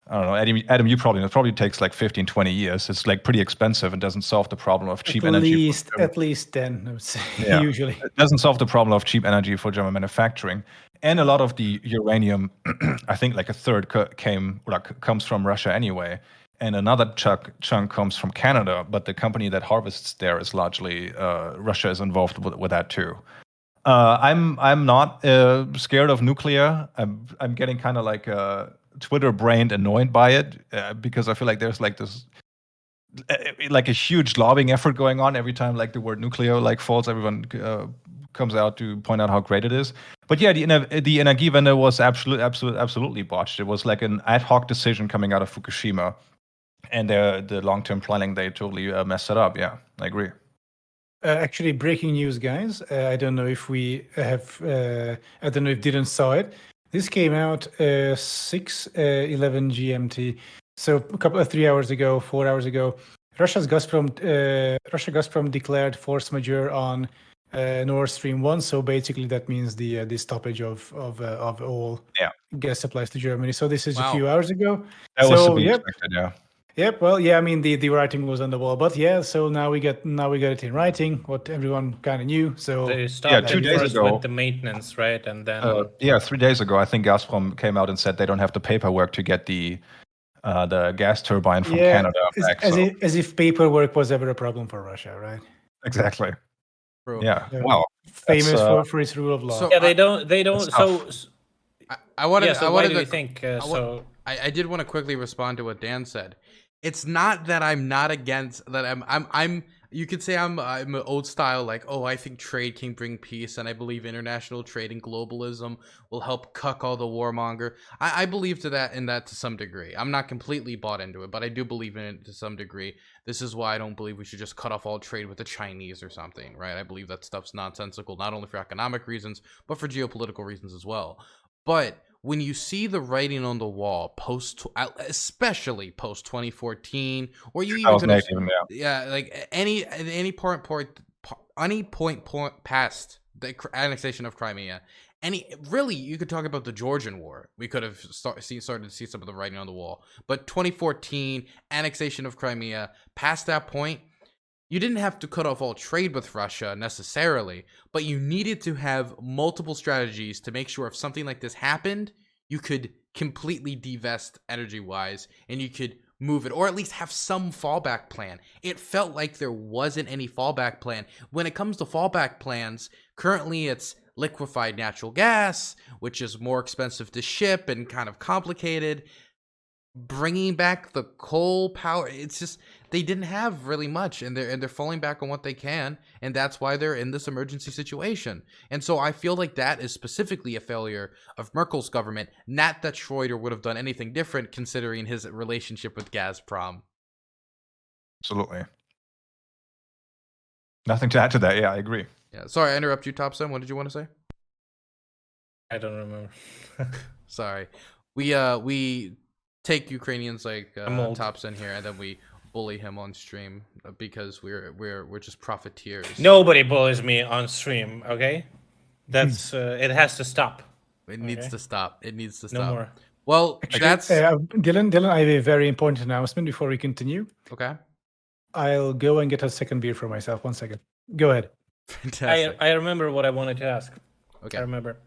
Speaker 1: I don't know, Adam, you probably know, it probably takes 15, 20 years. It's pretty expensive and doesn't solve the problem of cheap energy.
Speaker 4: At least 10, I would say,
Speaker 1: yeah.
Speaker 4: Usually.
Speaker 1: It doesn't solve the problem of cheap energy for German manufacturing. And a lot of the uranium, I think a third comes from Russia anyway. And another chunk comes from Canada, but the company that harvests there is largely Russia is involved with that too. I'm not scared of nuclear. I'm getting kind of Twitter-brained annoyed by it because I feel like there's this a huge lobbying effort going on every time the word nuclear falls. Everyone comes out to point out how great it is. But yeah, the Energiewende was absolutely botched. It was an ad hoc decision coming out of Fukushima. And the long-term planning, they totally messed it up. Yeah, I agree.
Speaker 4: Actually, breaking news, guys. I don't know if we have. I don't know if Dylan saw it. This came out 6:11 GMT. So 3 hours ago, 4 hours ago, Russia Gazprom declared force majeure on Nord Stream 1. So basically, that means the stoppage of all gas supplies to Germany. So this is a few hours ago.
Speaker 1: That was to be expected. Yeah.
Speaker 4: Yep. Well, yeah. I mean, the writing was on the wall, but yeah. So now we got it in writing, what everyone kind of knew. So
Speaker 2: they stopped 2 days ago with the maintenance, right? And then
Speaker 1: 3 days ago, I think Gazprom came out and said they don't have the paperwork to get the gas turbine from Canada back.
Speaker 4: As if paperwork was ever a problem for Russia, right?
Speaker 1: Exactly.
Speaker 3: True.
Speaker 1: Yeah. Wow.
Speaker 4: Famous for its rule of law.
Speaker 3: So
Speaker 2: yeah, they don't. So
Speaker 3: I wanted.
Speaker 2: Yeah, so why do you think so?
Speaker 3: I did want to quickly respond to what Dan said. It's not that I'm not against that. I'm. You could say I'm an old style, I think trade can bring peace, and I believe international trade and globalism will help cuck all the warmonger. I believe in that to some degree. I'm not completely bought into it, but I do believe in it to some degree. This is why I don't believe we should just cut off all trade with the Chinese or something, right? I believe that stuff's nonsensical, not only for economic reasons, but for geopolitical reasons as well. But when you see the writing on the wall, especially post 2014, or you even any point past the annexation of Crimea, you could talk about the Georgian War. We could have started to see some of the writing on the wall. But 2014 annexation of Crimea, past that point, you didn't have to cut off all trade with Russia necessarily, but you needed to have multiple strategies to make sure if something like this happened, you could completely divest energy-wise, and you could move it, or at least have some fallback plan. It felt like there wasn't any fallback plan. When it comes to fallback plans, currently it's liquefied natural gas, which is more expensive to ship and kind of complicated. Bringing back the coal power, it's just they didn't have really much, and they're falling back on what they can, and that's why they're in this emergency situation. And so I feel like that is specifically a failure of Merkel's government, not that Schroeder would have done anything different considering his relationship with Gazprom.
Speaker 1: Absolutely. Nothing to add to that. Yeah, I agree.
Speaker 3: Yeah. Sorry, I interrupt you, TopSen. What did you want to say?
Speaker 2: I don't remember.
Speaker 3: Sorry. We take Ukrainians TopSen here, and then we bully him on stream because we're just profiteers.
Speaker 2: Nobody bullies me on stream, okay? That's it has to stop.
Speaker 3: It needs to stop. It needs to
Speaker 2: No
Speaker 3: stop.
Speaker 2: more.
Speaker 3: Well,
Speaker 4: Actually,
Speaker 3: that's
Speaker 4: Dylan, I have a very important announcement before we continue.
Speaker 3: okay.
Speaker 4: I'll go and get a second beer for myself. 1 second. Go ahead.
Speaker 3: Fantastic.
Speaker 2: I remember what I wanted to ask.
Speaker 3: Okay.
Speaker 2: I remember.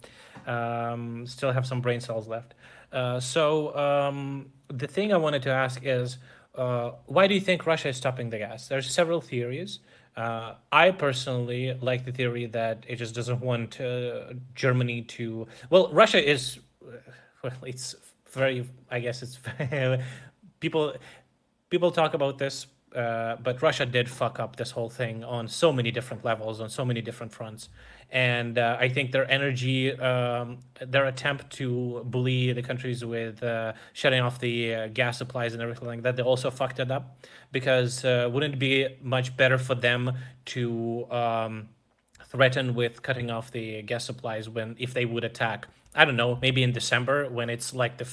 Speaker 2: Still have some brain cells left. The thing I wanted to ask is, why do you think Russia is stopping the gas? There's several theories. I personally like the theory that it just doesn't want Germany to. Well, Russia is. Well, it's very. I guess it's people talk about this. But Russia did fuck up this whole thing on so many different levels, on so many different fronts. And I think their energy, their attempt to bully the countries with shutting off the gas supplies and everything like that, they also fucked it up. Because wouldn't it be much better for them to threaten with cutting off the gas supplies if they would attack? I don't know, maybe in December when it's like the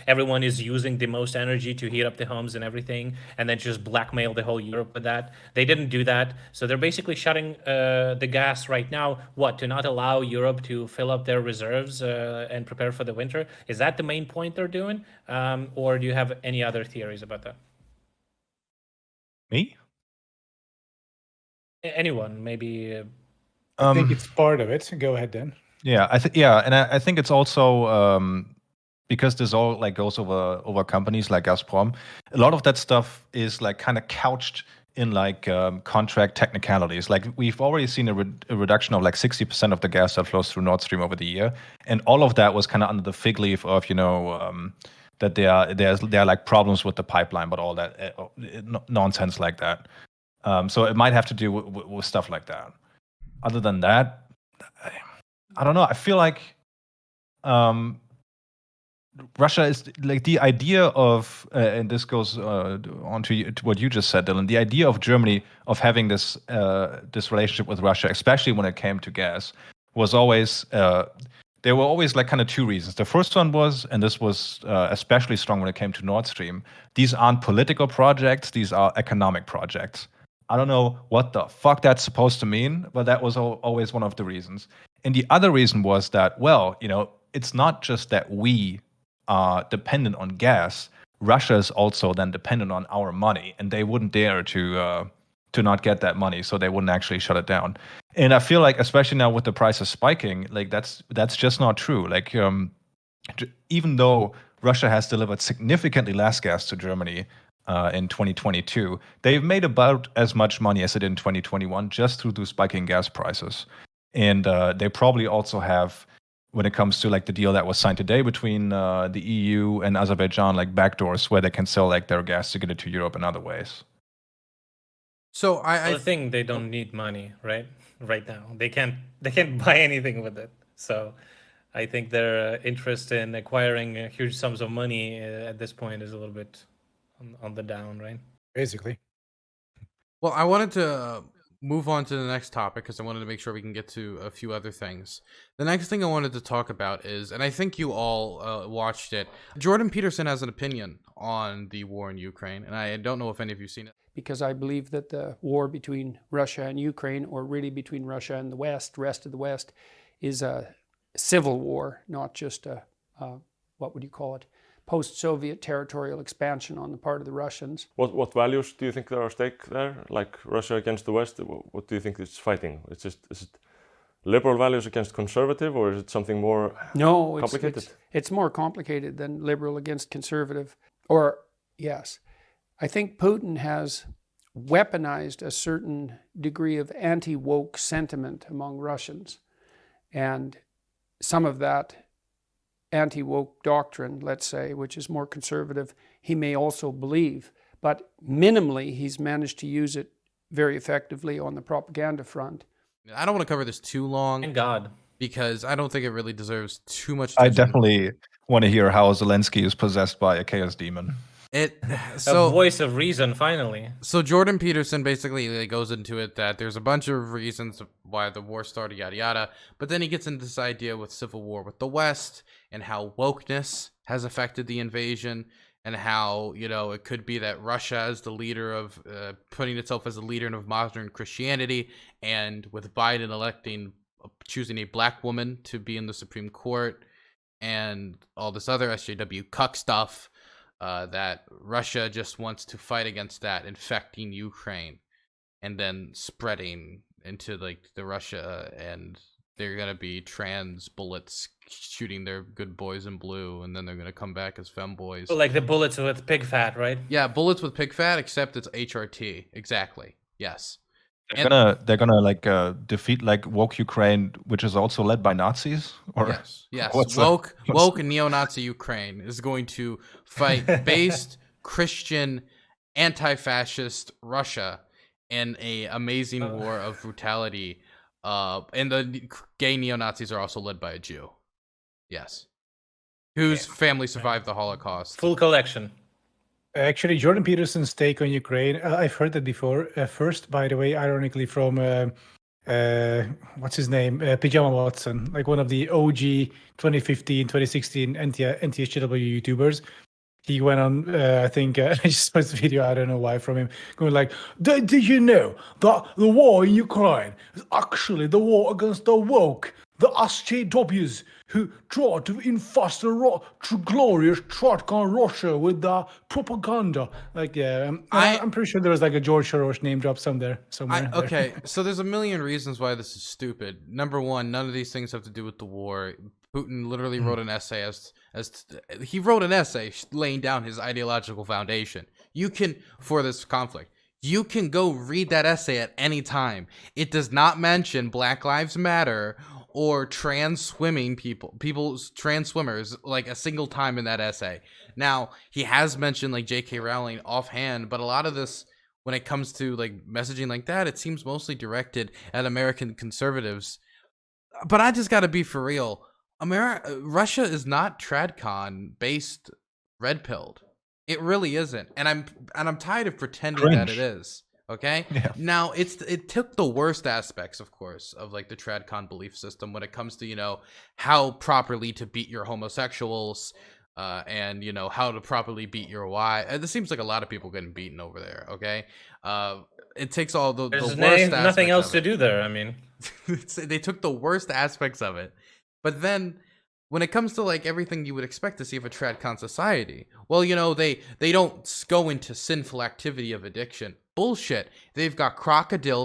Speaker 2: everyone is using the most energy to heat up the homes and everything, and then just blackmail the whole Europe with that. They didn't do that, so they're basically shutting the gas right now. What, to not allow Europe to fill up their reserves and prepare for the winter? Is that the main point they're doing, or do you have any other theories about that?
Speaker 1: Me?
Speaker 2: Anyone, maybe.
Speaker 4: I think it's part of it. Go ahead, Dan.
Speaker 1: Yeah, and I think it's also because this all like goes over companies like Gazprom. A lot of that stuff is like kind of couched in like contract technicalities. Like we've already seen a reduction of like 60% of the gas that flows through Nord Stream over the year, and all of that was kind of under the fig leaf of that there are like problems with the pipeline, but all that nonsense like that. So it might have to do with stuff like that. Other than that, I don't know. I feel like Russia is like the idea of, and this goes on to what you just said, Dylan. The idea of Germany of having this relationship with Russia, especially when it came to gas, was always there were always like kind of two reasons. The first one was, and this was especially strong when it came to Nord Stream, these aren't political projects; these are economic projects. I don't know what the fuck that's supposed to mean, but that was always one of the reasons. And the other reason was that, well, it's not just that we are dependent on gas. Russia is also then dependent on our money, and they wouldn't dare to not get that money, so they wouldn't actually shut it down. And I feel like, especially now with the prices spiking, like that's just not true. Like even though Russia has delivered significantly less gas to Germany in 2022, they've made about as much money as it did in 2021 just through the spiking gas prices. And they probably also have, when it comes to like the deal that was signed today between the EU and Azerbaijan, like backdoors where they can sell like their gas to get it to Europe in other ways.
Speaker 3: So I
Speaker 2: think they don't need money, right? Right now, they can't buy anything with it. So I think their interest in acquiring huge sums of money at this point is a little bit on the down, right?
Speaker 4: Basically.
Speaker 3: Well, I wanted to move on to the next topic because I wanted to make sure we can get to a few other things. The next thing I wanted to talk about is, and I think you all watched it, Jordan Peterson has an opinion on the war in Ukraine, and I don't know if any of you have seen it.
Speaker 5: Because I believe that the war between Russia and Ukraine, or really between Russia and the West, rest of the West, is a civil war, not just a, what would you call it, post-Soviet territorial expansion on the part of the Russians.
Speaker 6: What values do you think are at stake there? Like Russia against the West, what do you think it's fighting? Is it liberal values against conservative, or is it something more complicated?
Speaker 5: It's more complicated than liberal against conservative. Or, yes, I think Putin has weaponized a certain degree of anti-woke sentiment among Russians. And some of that anti-woke doctrine, let's say, which is more conservative, he may also believe. But minimally, he's managed to use it very effectively on the propaganda front.
Speaker 3: I don't want to cover this too long.
Speaker 2: Thank God.
Speaker 3: Because I don't think it really deserves too much attention.
Speaker 1: I definitely want to hear how Zelensky is possessed by a chaos demon.
Speaker 2: A voice of reason, finally.
Speaker 3: So Jordan Peterson basically goes into it that there's a bunch of reasons why the war started, yada yada. But then he gets into this idea with civil war with the West and how wokeness has affected the invasion, and how it could be that Russia is the leader of putting itself as a leader of modern Christianity, and with Biden electing choosing a black woman to be in the Supreme Court, and all this other SJW cuck stuff, that Russia just wants to fight against that, infecting Ukraine, and then spreading into like the Russia, and they're gonna be trans bullets shooting their good boys in blue, and then they're gonna come back as femboys.
Speaker 2: So like the bullets with pig fat, right?
Speaker 3: Yeah, bullets with pig fat, except it's HRT. Exactly. Yes.
Speaker 1: They're gonna like defeat like woke Ukraine, which is also led by Nazis. Or
Speaker 3: yes. Woke and neo-Nazi Ukraine is going to fight based Christian, anti-fascist Russia in a amazing war of brutality. And the gay neo-Nazis are also led by a Jew. Yes. Whose family survived the Holocaust.
Speaker 2: Full collection.
Speaker 4: Actually, Jordan Peterson's take on Ukraine, I've heard that before. First, by the way, ironically, from what's his name? Pajama Watson, like one of the OG 2015, 2016 anti-SJW YouTubers. He went on, I think, I just watched the video, I don't know why, from him, going like, did you know that the war in Ukraine is actually the war against the woke, the SJWs, who tried to infest the glorious Trotkan Russia with the propaganda. Like, yeah, I'm pretty sure there was like a George Soros name drop somewhere.
Speaker 3: Okay, so there's a million reasons why this is stupid. Number one, none of these things have to do with the war. Putin literally wrote an essay he wrote an essay laying down his ideological foundation. For this conflict. You can go read that essay at any time. It does not mention Black Lives Matter or trans swimmers, like a single time in that essay. Now, he has mentioned like J.K. Rowling offhand, but a lot of this, when it comes to like messaging like that, it seems mostly directed at American conservatives. But I just gotta be for real. Russia is not TradCon based red pilled. It really isn't, and I'm tired of pretending that it is. Okay.
Speaker 1: Yeah.
Speaker 3: Now it took the worst aspects, of course, of like the TradCon belief system when it comes to how properly to beat your homosexuals, and how to properly beat your wife. It seems like a lot of people getting beaten over there. Okay. It takes all the worst.
Speaker 2: Nothing else to do there. I mean,
Speaker 3: they took the worst aspects of it. But then, when it comes to like everything you would expect to see of a TradCon society, well, they don't go into sinful activity of addiction. Bullshit. They've got Crocodile.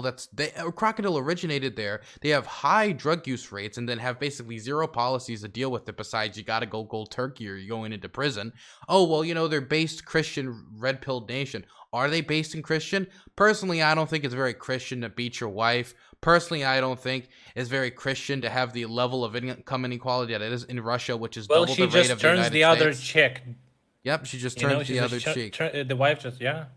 Speaker 3: Crocodile originated there. They have high drug use rates, and then have basically zero policies to deal with it. Besides, you got to go cold turkey or you're going into prison. Oh well, they're based Christian red pilled nation. Are they based in Christian? Personally, I don't think it's very Christian to beat your wife. Personally, I don't think it's very Christian to have the level of income inequality that it is in Russia, which is double the rate of the United States.
Speaker 2: Well, she just turns the other chick.
Speaker 3: Yep, she just turns the other cheek.
Speaker 2: The wife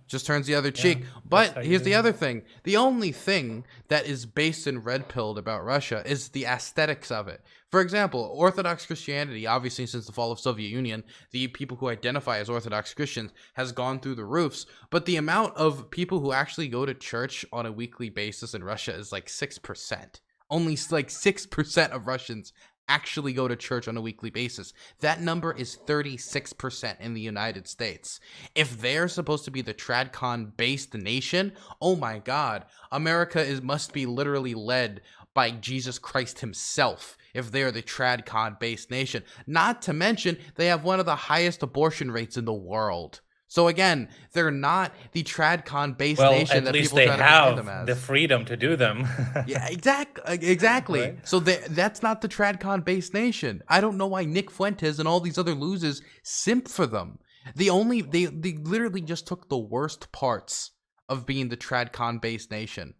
Speaker 2: just
Speaker 3: turns the other cheek. But here's the other thing. The only thing that is based in red-pilled about Russia is the aesthetics of it. For example, Orthodox Christianity, obviously since the fall of Soviet Union, the people who identify as Orthodox Christians has gone through the roofs. But the amount of people who actually go to church on a weekly basis in Russia is like 6%. Only like 6% of Russians actually go to church on a weekly basis. That number is 36% in the United States. If they're supposed to be the TradCon based nation, oh my God, America must be literally led by Jesus Christ himself if they're the TradCon based nation. Not to mention, they have one of the highest abortion rates in the world. So again, they're not the TradCon based nation that people try to portray them as.
Speaker 2: The freedom to do them.
Speaker 3: Yeah, exactly. Right? So that's not the TradCon based nation. I don't know why Nick Fuentes and all these other losers simp for them. They literally just took the worst parts of being the TradCon based nation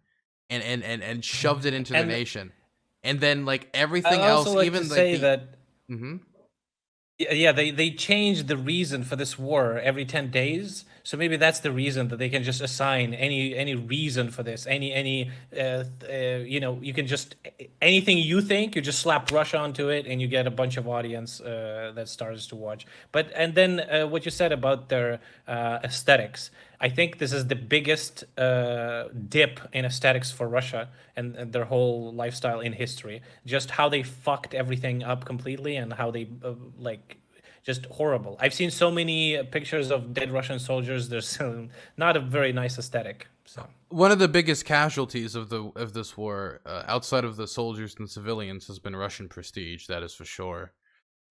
Speaker 3: and shoved it into the nation. And then like everything else, even
Speaker 2: Yeah, they changed the reason for this war every 10 days. So maybe that's the reason that they can just assign any reason for this. You can just anything you think, you just slap Russia onto it, and you get a bunch of audience that starts to watch. And then what you said about their aesthetics, I think this is the biggest dip in aesthetics for Russia and their whole lifestyle in history. Just how they fucked everything up completely, and how they just horrible. I've seen so many pictures of dead Russian soldiers. There's not a very nice aesthetic. So
Speaker 3: one of the biggest casualties of this war, outside of the soldiers and civilians, has been Russian prestige. That is for sure.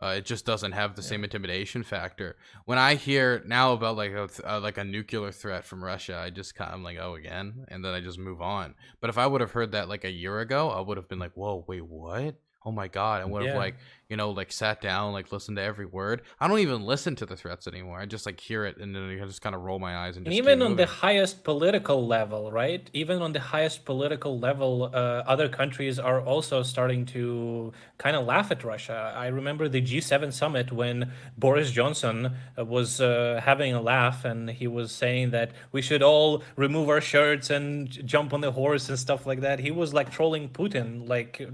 Speaker 3: It just doesn't have the same intimidation factor. When I hear now about like a nuclear threat from Russia, I'm like, oh, again, and then I just move on. But if I would have heard that like a year ago, I would have been like, whoa, wait, what? Oh my God. I would have sat down, listened to every word. I don't even listen to the threats anymore. I just hear it and then I just kind of roll my eyes and just
Speaker 2: even on the highest political level, right? Even on the highest political level, other countries are also starting to kind of laugh at Russia. I remember the G7 summit when Boris Johnson was having a laugh and he was saying that we should all remove our shirts and jump on the horse and stuff like that. He was trolling Putin,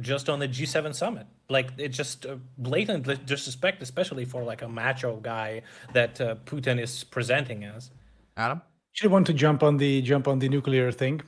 Speaker 2: just on the G7 summit. It's just blatant disrespect, especially for a macho guy that Putin is presenting as.
Speaker 3: Adam,
Speaker 4: I want to jump on the nuclear thing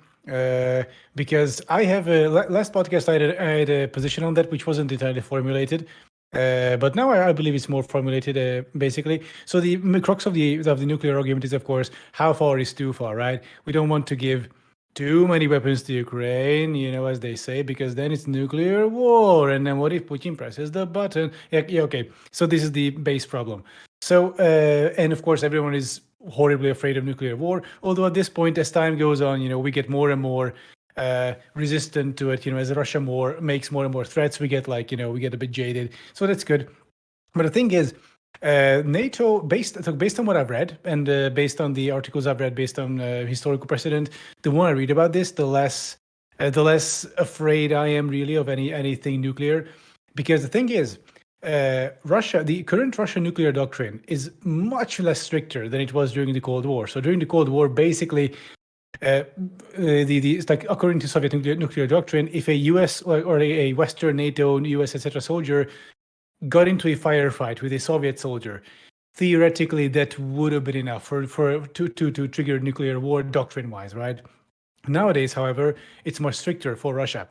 Speaker 4: because I have last podcast I had a position on that which wasn't entirely formulated, but now I believe it's more formulated basically. So the crux of the nuclear argument is, of course, how far is too far, right? We don't want to give too many weapons to Ukraine, as they say, because then it's nuclear war. And then what if Putin presses the button? Yeah, okay. So this is the base problem. So, and of course, everyone is horribly afraid of nuclear war. Although at this point, as time goes on, we get more and more resistant to it. As Russia makes more and more threats, we get we get a bit jaded. So that's good. But the thing is, NATO, based on what I've read and based on the articles I've read, based on historical precedent, the more I read about this, the less afraid I am really of anything nuclear, because the thing is, the current Russian nuclear doctrine is much less stricter than it was during the Cold War. So during the Cold War, basically, it's according to Soviet nuclear doctrine, if a U.S. or a Western NATO, U.S. etc. soldier got into a firefight with a Soviet soldier, theoretically that would have been enough to trigger nuclear war doctrine-wise, right? Nowadays, however, it's much stricter for Russia.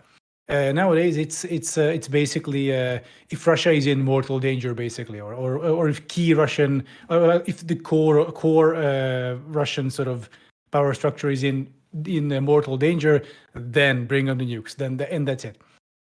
Speaker 4: Nowadays, it's basically if Russia is in mortal danger, basically, or if key Russian, if the core Russian sort of power structure is in mortal danger, then bring on the nukes. And that's it.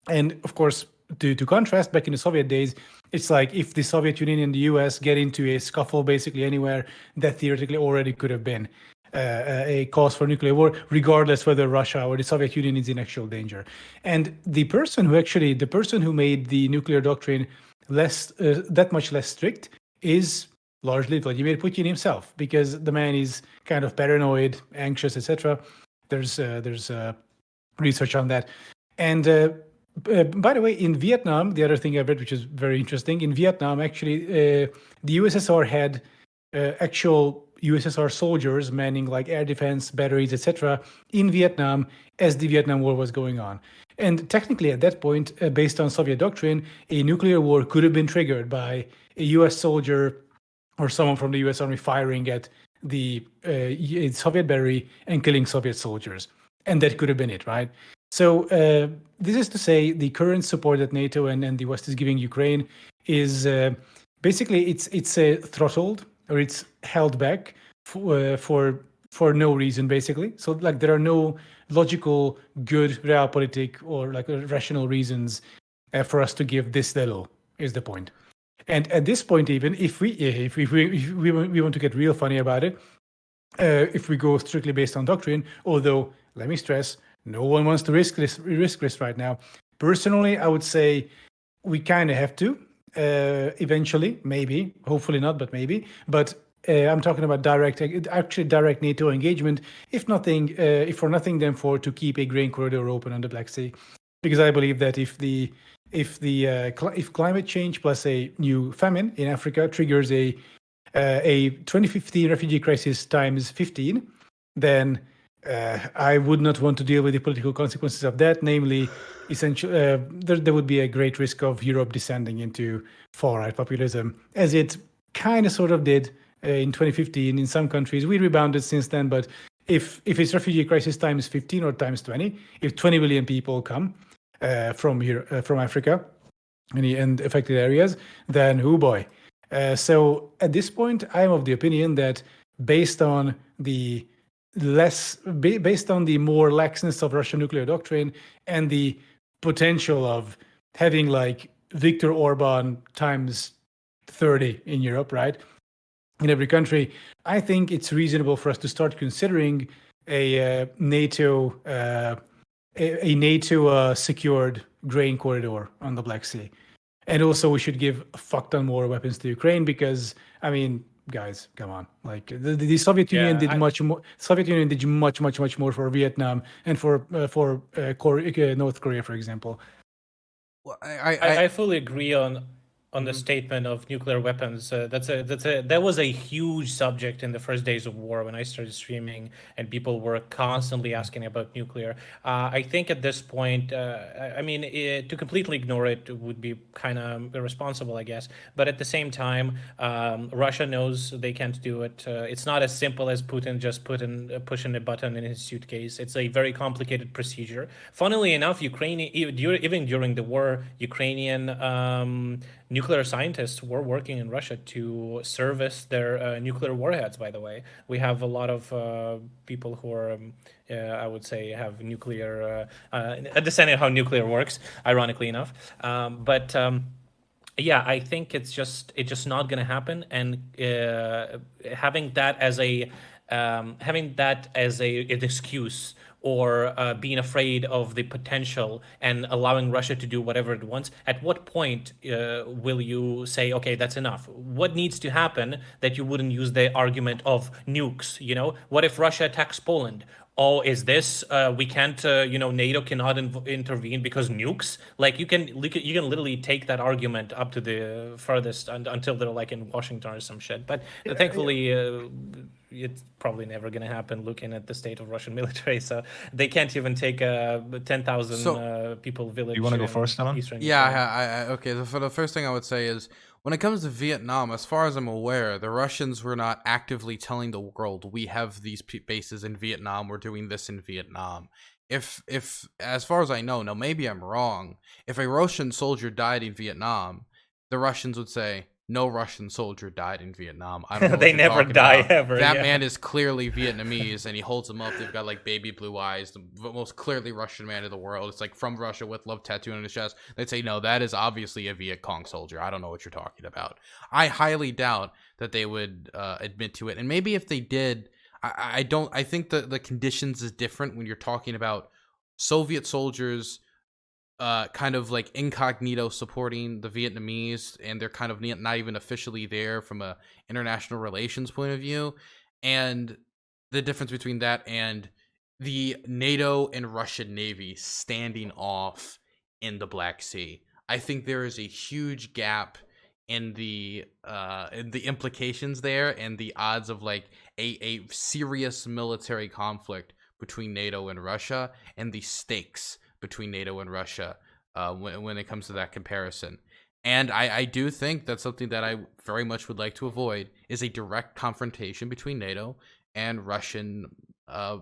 Speaker 4: And of course, to contrast, back in the Soviet days, it's like if the Soviet Union and the US get into a scuffle basically anywhere, that theoretically already could have been a cause for nuclear war, regardless whether Russia or the Soviet Union is in actual danger. And the person who made the nuclear doctrine that much less strict is largely Vladimir Putin himself, because the man is kind of paranoid, anxious, etc. There's research on that. And by the way, in Vietnam, the other thing I've read, which is very interesting, in Vietnam, actually, the USSR had actual USSR soldiers manning air defense batteries, etc., in Vietnam as the Vietnam War was going on. And technically, at that point, based on Soviet doctrine, a nuclear war could have been triggered by a U.S. soldier or someone from the U.S. Army firing at the Soviet battery and killing Soviet soldiers. And that could have been it, right? So this is to say the current support that NATO and the West is giving Ukraine is basically it's throttled, or it's held back for no reason, basically. So there are no logical, good, realpolitik or rational reasons for us to give this little, is the point. And at this point, even if we want to get real funny about it, if we go strictly based on doctrine, although let me stress, no one wants to risk this right now. Personally, I would say we kind of have to eventually, maybe, hopefully not, but maybe. But I'm talking about direct NATO engagement. If for nothing, then to keep a grain corridor open on the Black Sea, because I believe that if climate change plus a new famine in Africa triggers a 2015 refugee crisis times 15, then I would not want to deal with the political consequences of that. Namely, essentially, there would be a great risk of Europe descending into far-right populism, as it kind of sort of did in 2015 in some countries. We rebounded since then, but if it's refugee crisis times 15 or times 20, if 20 million people come from Africa and affected areas, then oh boy, So at this point, I'm of the opinion that based on the more laxness of Russian nuclear doctrine and the potential of having like Viktor Orban times 30 in Europe, right? In every country, I think it's reasonable for us to start considering a NATO secured grain corridor on the Black Sea. And also we should give a fuck ton more weapons to Ukraine because, I mean, guys, come on. Like the Soviet Union did much more. Soviet Union did much more for Vietnam and for North Korea, for example.
Speaker 2: Well, I fully agree on the statement of nuclear weapons. That was a huge subject in the first days of war when I started streaming, and people were constantly asking about nuclear. I think at this point, I mean, to completely ignore it would be kind of irresponsible, I guess. But at the same time, Russia knows they can't do it. It's not as simple as Putin just pushing a button in his suitcase. It's a very complicated procedure. Funnily enough, even during the war, Ukrainian nuclear scientists were working in Russia to service their nuclear warheads, by the way. We have a lot of people who are, I would say, have nuclear, understanding how nuclear works, ironically enough. Yeah, I think it's just not going to happen. And having that as an excuse, or being afraid of the potential and allowing Russia to do whatever it wants, at what point will you say, okay, that's enough? What needs to happen that you wouldn't use the argument of nukes? You know, what if Russia attacks Poland? Oh, is this we can't? NATO cannot intervene because nukes. Like you can literally take that argument up to the furthest until they're like in Washington or some shit. But thankfully, it's probably never going to happen. Looking at the state of Russian military, so they can't even take a 10,000 people village.
Speaker 1: You want to go first, Alan?
Speaker 3: Yeah, okay. So the first thing I would say is, when it comes to Vietnam, as far as I'm aware, the Russians were not actively telling the world, we have these bases in Vietnam, we're doing this in Vietnam. If as far as I know, now maybe I'm wrong, if a Russian soldier died in Vietnam, the Russians would say, no Russian soldier died in Vietnam. I don't know.
Speaker 2: They never die ever.
Speaker 3: That man is clearly Vietnamese, and he holds them up. They've got like baby blue eyes, the most clearly Russian man in the world. It's like from Russia with love tattooed on his chest. They'd say, no, that is obviously a Viet Cong soldier. I don't know what you're talking about. I highly doubt that they would admit to it. And maybe if they did, I think the conditions is different when you're talking about Soviet soldiers kind of like incognito supporting the Vietnamese, and they're kind of not even officially there from a international relations point of view. And the difference between that and the NATO and Russian Navy standing off in the Black Sea, I think there is a huge gap in the implications there, and the odds of like a serious military conflict between NATO and Russia, and the stakes between NATO and Russia when it comes to that comparison. And I do think that's something that I very much would like to avoid, is a direct confrontation between NATO and Russian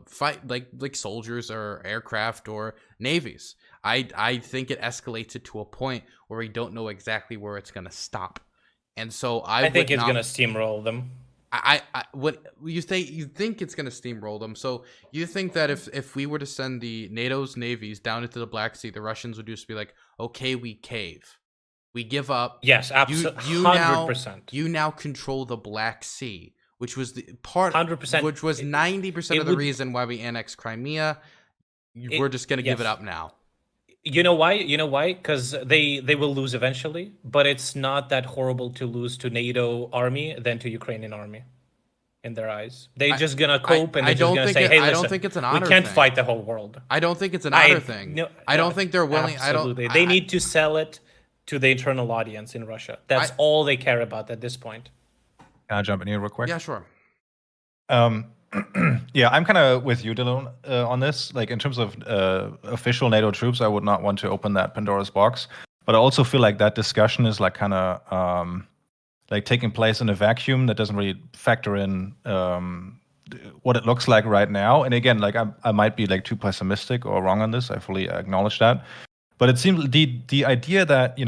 Speaker 3: fight, like soldiers or aircraft or navies. I think it escalates it to a point where we don't know exactly where it's going to stop. And so I
Speaker 2: think it's going to steamroll them.
Speaker 3: What you say, you think it's going to steamroll them. So you think that if we were to send the NATO's navies down into the Black Sea, the Russians would just be like, okay, we cave, we give up.
Speaker 2: Yes, absolutely. 100%.
Speaker 3: You now control the Black Sea, which was the part,
Speaker 2: 100%,
Speaker 3: which was 90% of the reason why we annexed Crimea. We're just going to give it up now.
Speaker 2: You know why? Because they will lose eventually, but it's not that horrible to lose to NATO army than to Ukrainian army. In their eyes, they're just gonna cope, and they're just gonna say, "Hey, listen,
Speaker 3: I don't think it's an honor
Speaker 2: we can't
Speaker 3: thing.
Speaker 2: fight the whole world."
Speaker 3: I don't think it's an honor thing. No, I don't think they're willing.
Speaker 2: Absolutely, they need to sell it to the internal audience in Russia. That's all they care about at this point.
Speaker 1: Can I jump in here real quick?
Speaker 3: Yeah, sure.
Speaker 1: Yeah, I'm kind of with you, Dylan, on this. Like, in terms of official NATO troops, I would not want to open that Pandora's box. But I also feel like that discussion is like kind of like taking place in a vacuum that doesn't really factor in what it looks like right now. And again, like I might be like too pessimistic or wrong on this. I fully acknowledge that. But it seems the idea that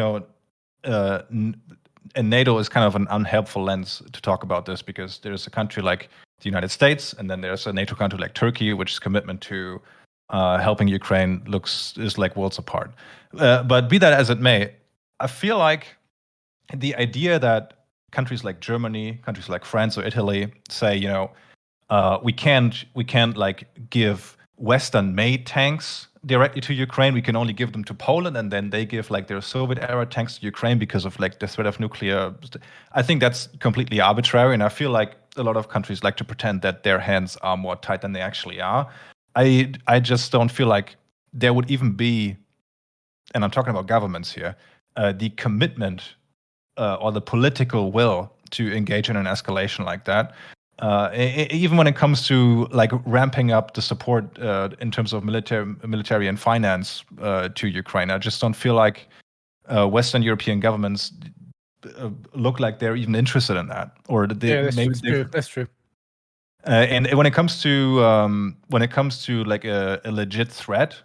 Speaker 1: NATO is kind of an unhelpful lens to talk about this, because there's a country like the United States, and then there's a NATO country like Turkey, which's commitment to helping Ukraine is like worlds apart. But be that as it may, I feel like the idea that countries like Germany, countries like France or Italy say, we can't like give Western-made tanks directly to Ukraine. We can only give them to Poland, and then they give like their Soviet-era tanks to Ukraine because of like the threat of nuclear. I think that's completely arbitrary, and I feel like a lot of countries like to pretend that their hands are more tight than they actually are. I just don't feel like there would even be, and I'm talking about governments here, the commitment or the political will to engage in an escalation like that. Even when it comes to like ramping up the support in terms of military and finance to Ukraine, I just don't feel like Western European governments look like they're even interested in that, or
Speaker 4: that's true. That's true.
Speaker 1: And when it comes to like a legit threat,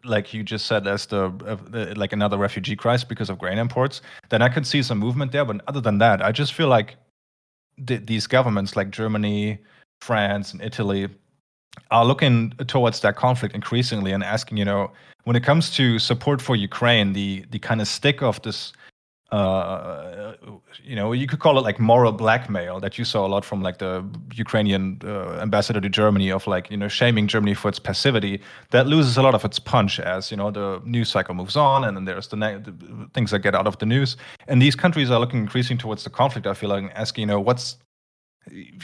Speaker 1: like you just said, as like another refugee crisis because of grain imports, then I can see some movement there. But other than that, I just feel like these governments like Germany, France, and Italy are looking towards that conflict increasingly and asking, when it comes to support for Ukraine, the kind of stick of this, you could call it like moral blackmail that you saw a lot from like the Ukrainian ambassador to Germany, of like, shaming Germany for its passivity, that loses a lot of its punch as, the news cycle moves on, and then there's the things that get out of the news. And these countries are looking increasingly towards the conflict, I feel like, and asking,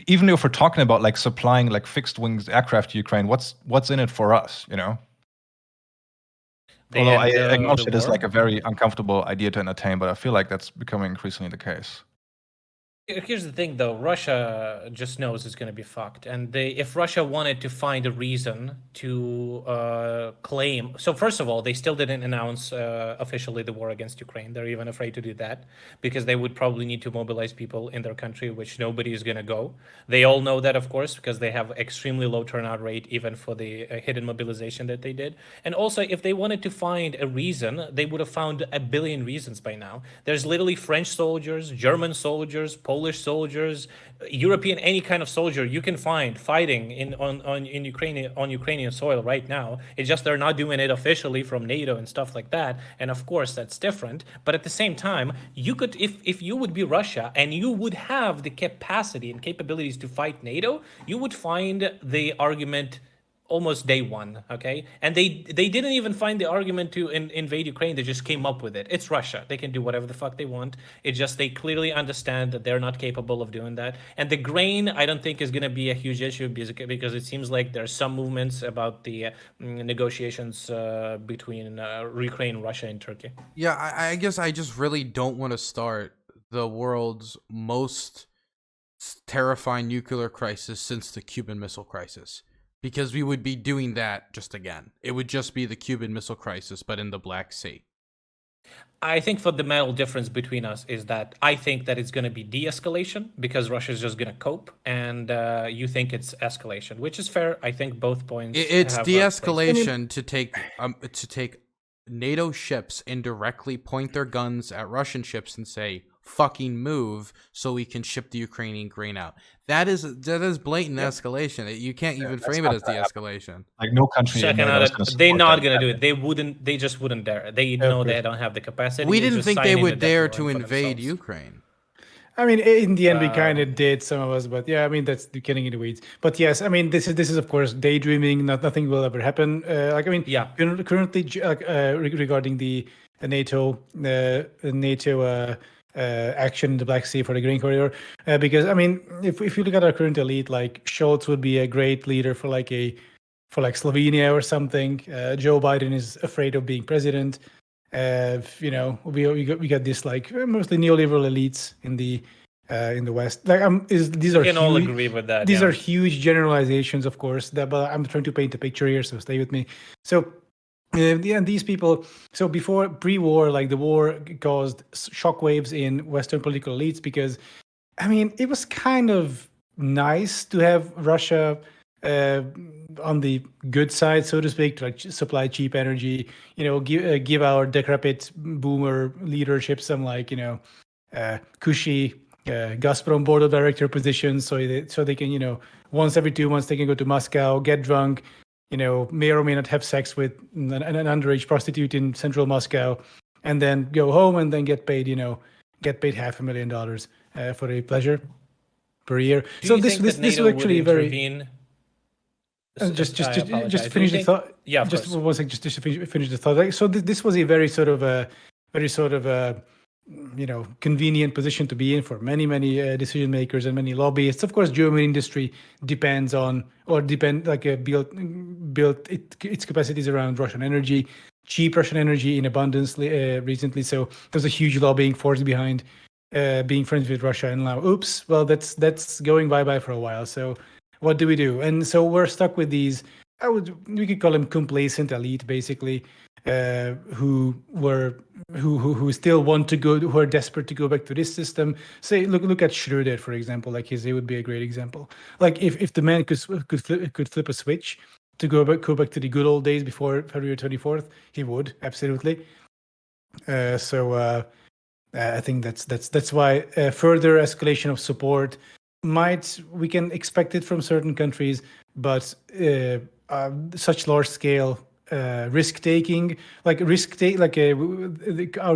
Speaker 1: even if we're talking about like supplying like fixed wings aircraft to Ukraine, what's in it for us, Although I acknowledge it is like a very uncomfortable idea to entertain, but I feel like that's becoming increasingly the case.
Speaker 2: Here's the thing, though. Russia just knows it's going to be fucked. And if Russia wanted to find a reason to claim... So first of all, they still didn't announce officially the war against Ukraine. They're even afraid to do that because they would probably need to mobilize people in their country, which nobody is going to go. They all know that, of course, because they have extremely low turnout rate, even for the hidden mobilization that they did. And also, if they wanted to find a reason, they would have found a billion reasons by now. There's literally French soldiers, German soldiers, Polish soldiers, European, any kind of soldier you can find fighting on Ukrainian soil right now. It's just they're not doing it officially from NATO and stuff like that. And of course, that's different. But at the same time, you could, if you would be Russia and you would have the capacity and capabilities to fight NATO, you would find the argument almost day one, okay? And they didn't even find the argument to invade Ukraine. They just came up with it. It's Russia. They can do whatever the fuck they want. It's just they clearly understand that they're not capable of doing that. And the grain, I don't think, is going to be a huge issue because it seems like there's some movements about the negotiations between Ukraine, Russia, and Turkey.
Speaker 3: Yeah, I guess I just really don't want to start the world's most terrifying nuclear crisis since the Cuban Missile Crisis. Because we would be doing that just again. It would just be the Cuban Missile Crisis, but in the Black Sea.
Speaker 2: I think fundamental difference between us is that I think that it's going to be de-escalation because Russia's just going to cope, and you think it's escalation, which is fair. I think both points.
Speaker 3: It's de-escalation to take NATO ships and directly point their guns at Russian ships and say, fucking move so we can ship the Ukrainian grain out. That is blatant escalation. You can't even frame it as de-escalation.
Speaker 1: Like no country.
Speaker 2: They're not gonna do it. They just wouldn't dare. They know they don't have the capacity.
Speaker 3: We didn't think they would dare to invade Ukraine.
Speaker 4: I mean, in the end, we kind of did, some of us, but yeah, I mean, that's getting in the weeds. But yes, I mean, this is of course daydreaming. Nothing will ever happen. Currently, regarding the NATO action in the Black Sea for the grain corridor, because I mean, if you look at our current elite, like Scholz would be a great leader for Slovenia or something. Joe Biden is afraid of being president. We got this like mostly neoliberal elites in the West. Like these are
Speaker 2: we can all agree with that.
Speaker 4: These are huge generalizations, of course. But I'm trying to paint a picture here, so stay with me. So. And these people, so before pre-war, like the war caused shockwaves in Western political elites because, I mean, it was kind of nice to have Russia on the good side, so to speak, to like supply cheap energy, give our decrepit boomer leadership some cushy Gazprom board of director positions, so they can, once every 2 months they can go to Moscow, get drunk, may or may not have sex with an underage prostitute in central Moscow, and then go home and then get paid $500,000 for a pleasure per year. So this was actually very. Just finish the thought.
Speaker 2: Yeah,
Speaker 4: just to finish the thought. So this was a very sort of convenient position to be in for many decision makers and many lobbyists. Of course, German industry built its capacities around Russian energy, cheap Russian energy in abundance recently. So there's a huge lobbying force behind being friends with Russia. And now, oops, well, that's going bye for a while. So what do we do? And so we're stuck with these. We could call them complacent elite, basically, who still want to go, who are desperate to go back to this system. Say, look at Schröder, for example. Like he would be a great example. Like if the man could flip a switch to go back to the good old days before February 24th, he would absolutely. So I think that's why further escalation of support we can expect it from certain countries, but such large scale risk taking, our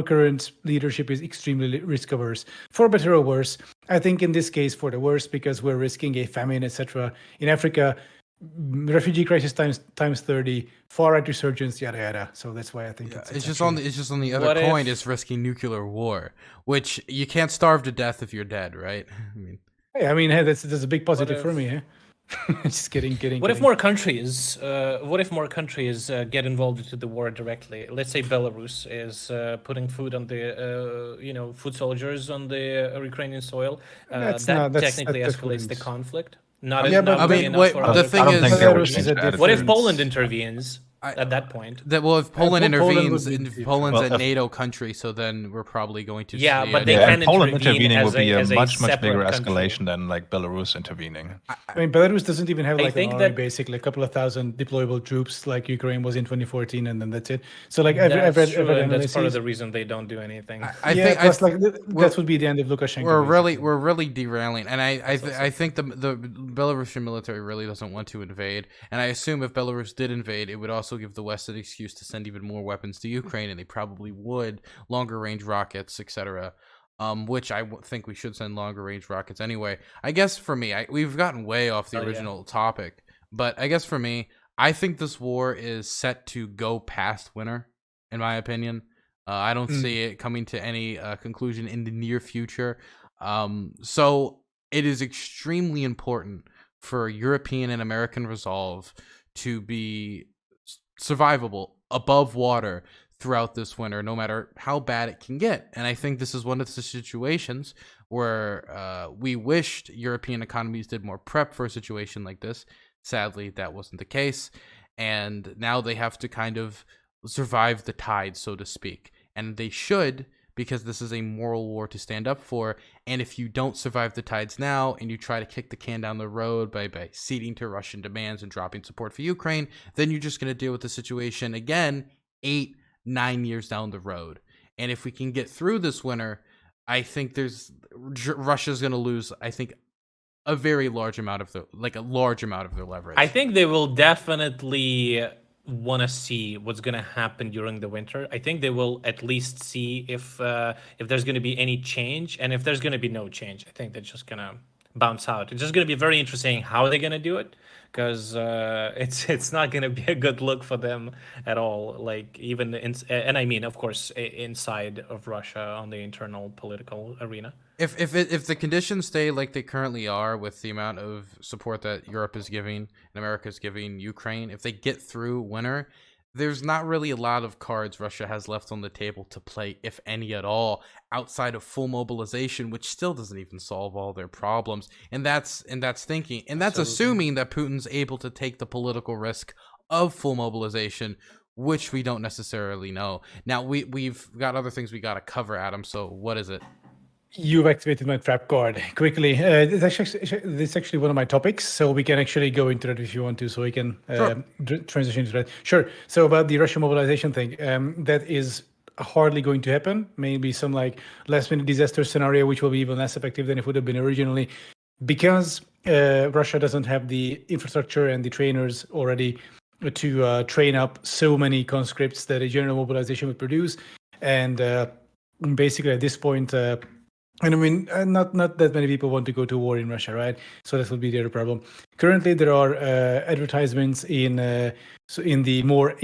Speaker 4: current leadership is extremely risk averse, for better or worse. I think in this case for the worse, because we're risking a famine, etc. In Africa, refugee crisis times 30, far right resurgence, yada yada. So that's why I think it's just on
Speaker 3: the other coin is risking nuclear war, which you can't starve to death if you're dead, right?
Speaker 4: I mean, hey, that's a big positive for me. Yeah? Just kidding.
Speaker 2: What if more countries get involved into the war directly? Let's say Belarus is putting food on the food soldiers on the Ukrainian soil. That technically escalates the conflict. What if Poland intervenes? At that point,
Speaker 3: if Poland intervenes, Poland's a NATO country, so then we're probably going to.
Speaker 2: Yeah, but they can
Speaker 1: Poland intervening would be a much bigger
Speaker 2: country.
Speaker 1: escalation than like Belarus intervening.
Speaker 4: I mean, Belarus doesn't even have an army, basically a couple of thousand deployable troops like Ukraine was in 2014, and then that's it. So like
Speaker 2: that's part of the reason they don't do anything.
Speaker 4: That would be the end of Lukashenko.
Speaker 3: We're really derailing, and I think the Belarusian military really doesn't want to invade, and I assume if Belarus did invade, it would also give the West an excuse to send even more weapons to Ukraine, and they probably would, longer range rockets, etc. Which I think we should send longer range rockets anyway. I guess for me, we've gotten way off the original topic, but I guess for me, I think this war is set to go past winter, in my opinion. I don't see it coming to any conclusion in the near future. So it is extremely important for European and American resolve to be survivable above water throughout this winter, no matter how bad it can get. And I think this is one of the situations where we wished European economies did more prep for a situation like this. Sadly, that wasn't the case. And now they have to kind of survive the tide, so to speak. And they should, because this is a moral war to stand up for. And if you don't survive the tides now and you try to kick the can down the road by ceding to Russian demands and dropping support for Ukraine, then you're just going to deal with the situation again 8-9 years down the road. And if we can get through this winter, I think Russia's going to lose, I think, a very large amount of their leverage.
Speaker 2: I think they will definitely want to see what's going to happen during the winter. I think they will at least see if there's going to be any change, and if there's going to be no change, I think they're just going to bounce out. It's just going to be very interesting how they're going to do it, because it's not going to be a good look for them at all. Like even and I mean, of course, inside of Russia on the internal political arena.
Speaker 3: If the conditions stay like they currently are, with the amount of support that Europe is giving and America is giving Ukraine, if they get through winter, there's not really a lot of cards Russia has left on the table to play, if any at all, outside of full mobilization, which still doesn't even solve all their problems. And that's assuming that Putin's able to take the political risk of full mobilization, which we don't necessarily know. Now we've got other things we got to cover, Adam. So what is it?
Speaker 4: You've activated my trap card quickly. It's actually one of my topics, so we can actually go into that if you want to, so we can transition to that. Sure. So about the Russian mobilization thing, that is hardly going to happen. Maybe some like last minute disaster scenario, which will be even less effective than it would have been originally, because Russia doesn't have the infrastructure and the trainers already to train up so many conscripts that a general mobilization would produce. And basically at this point, and I mean, not that many people want to go to war in Russia, right? So that would be the other problem. Currently, there are advertisements in the more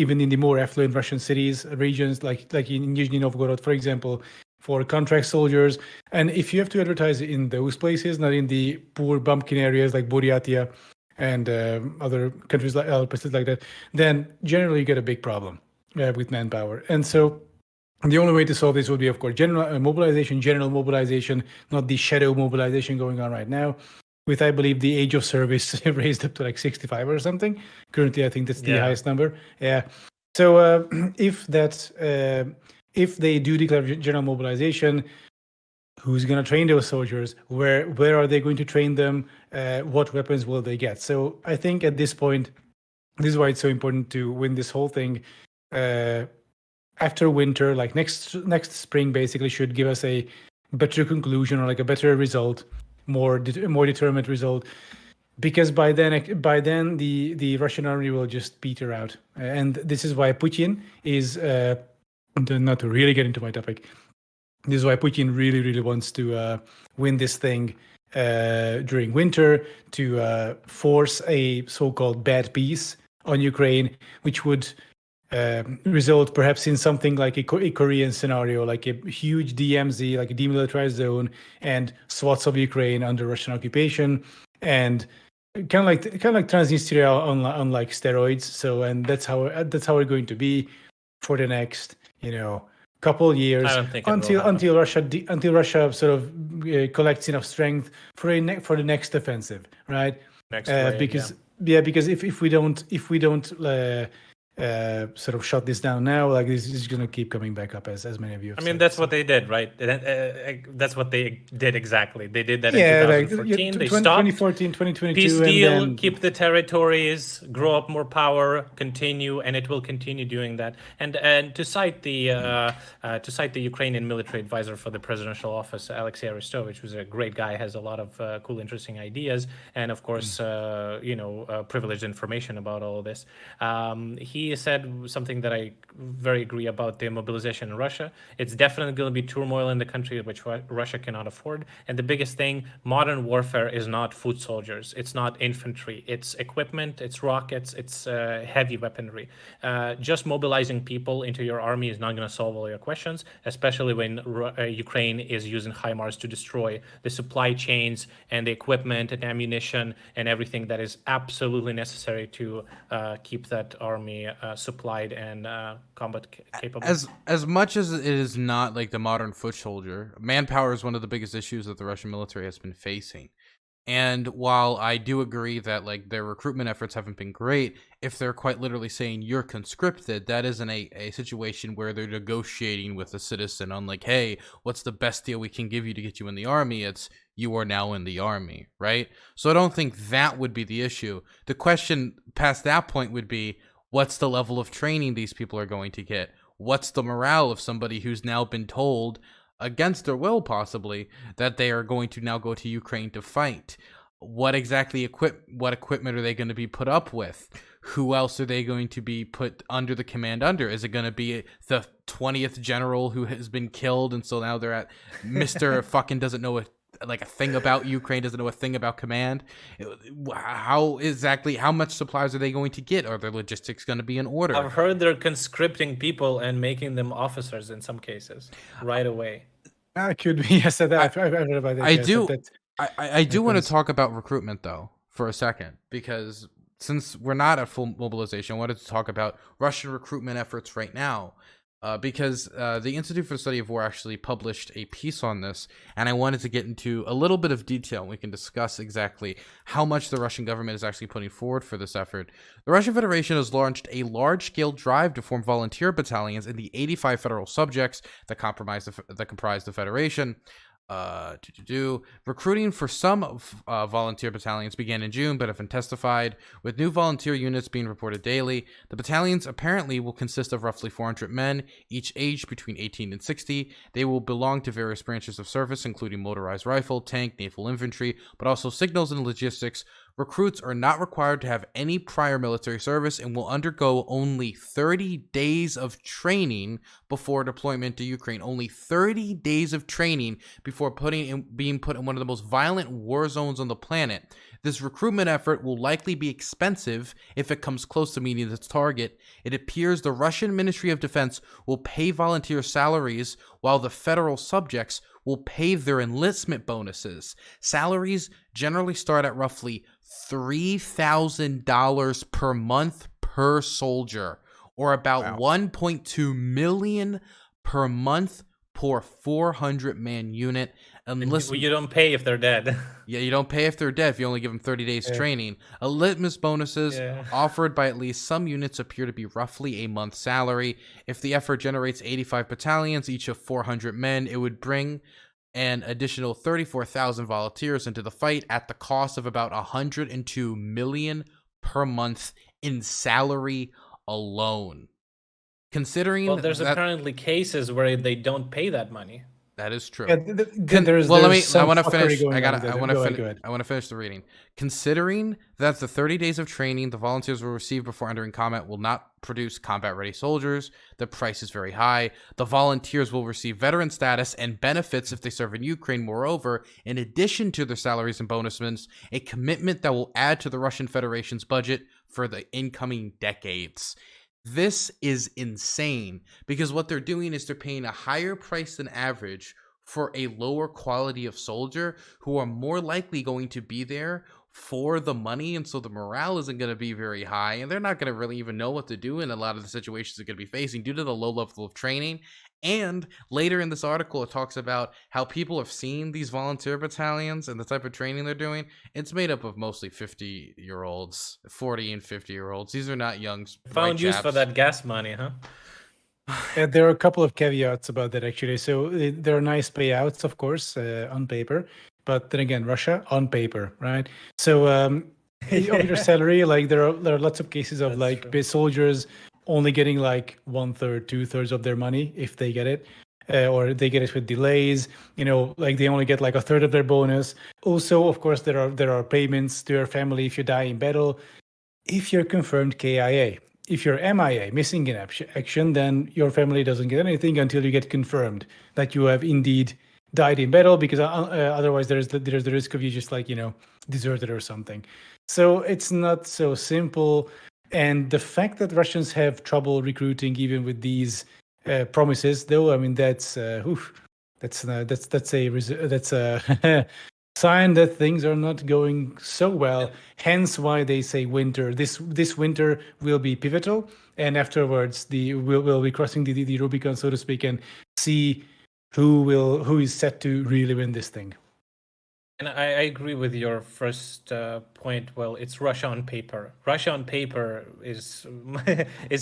Speaker 4: affluent Russian cities, regions like in Nizhny Novgorod, for example, for contract soldiers. And if you have to advertise in those places, not in the poor bumpkin areas like Buryatia and other countries like places like that, then generally you get a big problem with manpower. And so the only way to solve this would be, of course, general mobilization, not the shadow mobilization going on right now, with, I believe, the age of service raised up to like 65 or something. Currently, I think that's the highest number. Yeah. So if they do declare general mobilization, who's going to train those soldiers? Where are they going to train them? What weapons will they get? So I think at this point, this is why it's so important to win this whole thing. After winter, like next spring, basically should give us a better conclusion or like a better result, more determined result, because by then the Russian army will just peter out, and this is why Putin is not to really get into my topic. This is why Putin really wants to win this thing during winter, to force a so-called bad peace on Ukraine, which would result perhaps in something like a Korean scenario, like a huge DMZ, like a demilitarized zone, and swaths of Ukraine under Russian occupation, and kind of like Transnistria on like steroids. So, and that's how we're going to be for the next couple years until Russia sort of collects enough strength for the next offensive, right? Because if we don't sort of shut this down now, like this is going to keep coming back up, as many of you have said.
Speaker 2: That's what they did, right? That's what they did exactly. They did that in 2014. They stopped.
Speaker 4: 2014, 2022.
Speaker 2: Peace deal, keep the territories, grow up more power, continue, and it will continue doing that. And to cite the Ukrainian military advisor for the presidential office, Alexei Arestovich, who's a great guy, has a lot of cool, interesting ideas, and of course, privileged information about all of this. He said something that I very agree about the mobilization in Russia. It's definitely going to be turmoil in the country, which Russia cannot afford. And the biggest thing, modern warfare is not foot soldiers. It's not infantry. It's equipment, it's rockets, it's heavy weaponry. Just mobilizing people into your army is not going to solve all your questions, especially when Ukraine is using HIMARS to destroy the supply chains and the equipment and ammunition and everything that is absolutely necessary to keep that army supplied and combat capable.
Speaker 3: As much as it is not like the modern foot soldier, manpower is one of the biggest issues that the Russian military has been facing. And while I do agree that like their recruitment efforts haven't been great, if they're quite literally saying you're conscripted, that isn't a situation where they're negotiating with a citizen on like, hey, what's the best deal we can give you to get you in the army? It's you are now in the army, right? So I don't think that would be the issue. The question past that point would be, what's the level of training these people are going to get? What's the morale of somebody who's now been told, against their will possibly, that they are going to now go to Ukraine to fight? What exactly what equipment are they going to be put up with? Who else are they going to be put under the command under? Is it going to be the 20th general who has been killed, and so now they're at Mr. fucking doesn't know a thing about Ukraine, doesn't know a thing about command? How much supplies are they going to get? Are their logistics going to be in order?
Speaker 2: I've heard they're conscripting people and making them officers in some cases right away.
Speaker 4: Could be. Yes, I've heard about that.
Speaker 3: I do want to talk about recruitment though for a second, because since we're not at full mobilization, I wanted to talk about Russian recruitment efforts right now. Because the Institute for the Study of War actually published a piece on this, and I wanted to get into a little bit of detail. We can discuss exactly how much the Russian government is actually putting forward for this effort. The Russian Federation has launched a large-scale drive to form volunteer battalions in the 85 federal subjects that comprise the Federation. Recruiting for some volunteer battalions began in June, but have intensified, with new volunteer units being reported daily. The battalions apparently will consist of roughly 400 men, each aged between 18 and 60. They will belong to various branches of service, including motorized rifle, tank, naval infantry, but also signals and logistics. Recruits are not required to have any prior military service and will undergo only 30 days of training before deployment to Ukraine. Only 30 days of training before being put in one of the most violent war zones on the planet. This recruitment effort will likely be expensive if it comes close to meeting its target. It appears the Russian Ministry of Defense will pay volunteer salaries while the federal subjects will pay their enlistment bonuses. Salaries generally start at roughly $3,000 per month per soldier, or about 1.2 million per month per 400-man unit.
Speaker 2: You don't pay if they're dead.
Speaker 3: Yeah, you don't pay if they're dead if you only give them 30 days training. Litmus bonuses offered by at least some units appear to be roughly a month's salary. If the effort generates 85 battalions, each of 400 men, it would bring an additional 34,000 volunteers into the fight at the cost of about $102 million per month in salary alone. Considering
Speaker 2: there's apparently cases where they don't pay that money.
Speaker 3: That is true.
Speaker 4: Yeah, I
Speaker 3: want to finish. I want to finish the reading. Considering that the 30 days of training the volunteers will receive before entering combat will not produce combat-ready soldiers, the price is very high. The volunteers will receive veteran status and benefits if they serve in Ukraine. Moreover, in addition to their salaries and bonuses, a commitment that will add to the Russian Federation's budget for the incoming decades. This is insane because what they're doing is they're paying a higher price than average for a lower quality of soldier who are more likely going to be there for the money, and so the morale isn't going to be very high, and they're not going to really even know what to do in a lot of the situations they're going to be facing due to the low level of training. And later in this article, it talks about how people have seen these volunteer battalions and the type of training they're doing. It's made up of mostly 50-year-olds, 40 and 50-year-olds. These are not young.
Speaker 2: Found use for that gas money, huh?
Speaker 4: There are a couple of caveats about that, actually. So there are nice payouts, of course, on paper. But then again, Russia on paper, right? So on your salary, like there are lots of cases of soldiers only getting like 1/3, 2/3 of their money if they get it, or they get it with delays. Like they only get like 1/3 of their bonus. Also, of course, there are payments to your family if you die in battle. If you're confirmed KIA, if you're MIA, missing in action, then your family doesn't get anything until you get confirmed that you have indeed died in battle, because otherwise there's the risk of you just deserted or something. So it's not so simple. And the fact that Russians have trouble recruiting even with these promises, though, I mean that's a sign that things are not going so well. Hence why they say winter. This winter will be pivotal, and afterwards we'll be crossing the Rubicon, so to speak, and see who is set to really win this thing.
Speaker 2: And I agree with your first point. Well, it's Russia on paper. Russia on paper is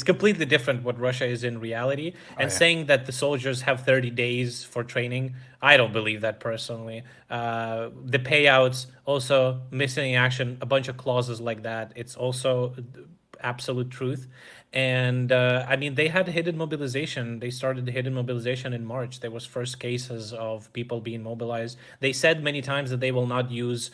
Speaker 2: completely different what Russia is in reality. And saying that the soldiers have 30 days for training, I don't believe that personally. The payouts, also missing in action, a bunch of clauses like that. It's also absolute truth. And I mean, they had hidden mobilization. They started the hidden mobilization in March. There was first cases of people being mobilized. They said many times that they will not use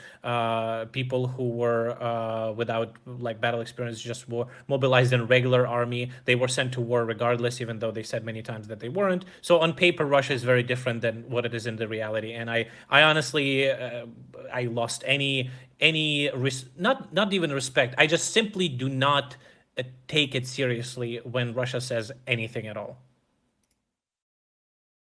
Speaker 2: people who were without battle experience, just were mobilized in regular army. They were sent to war regardless, even though they said many times that they weren't. So on paper, Russia is very different than what it is in the reality. And I honestly, I lost any not even respect. I just simply do not take it seriously when Russia says anything at all.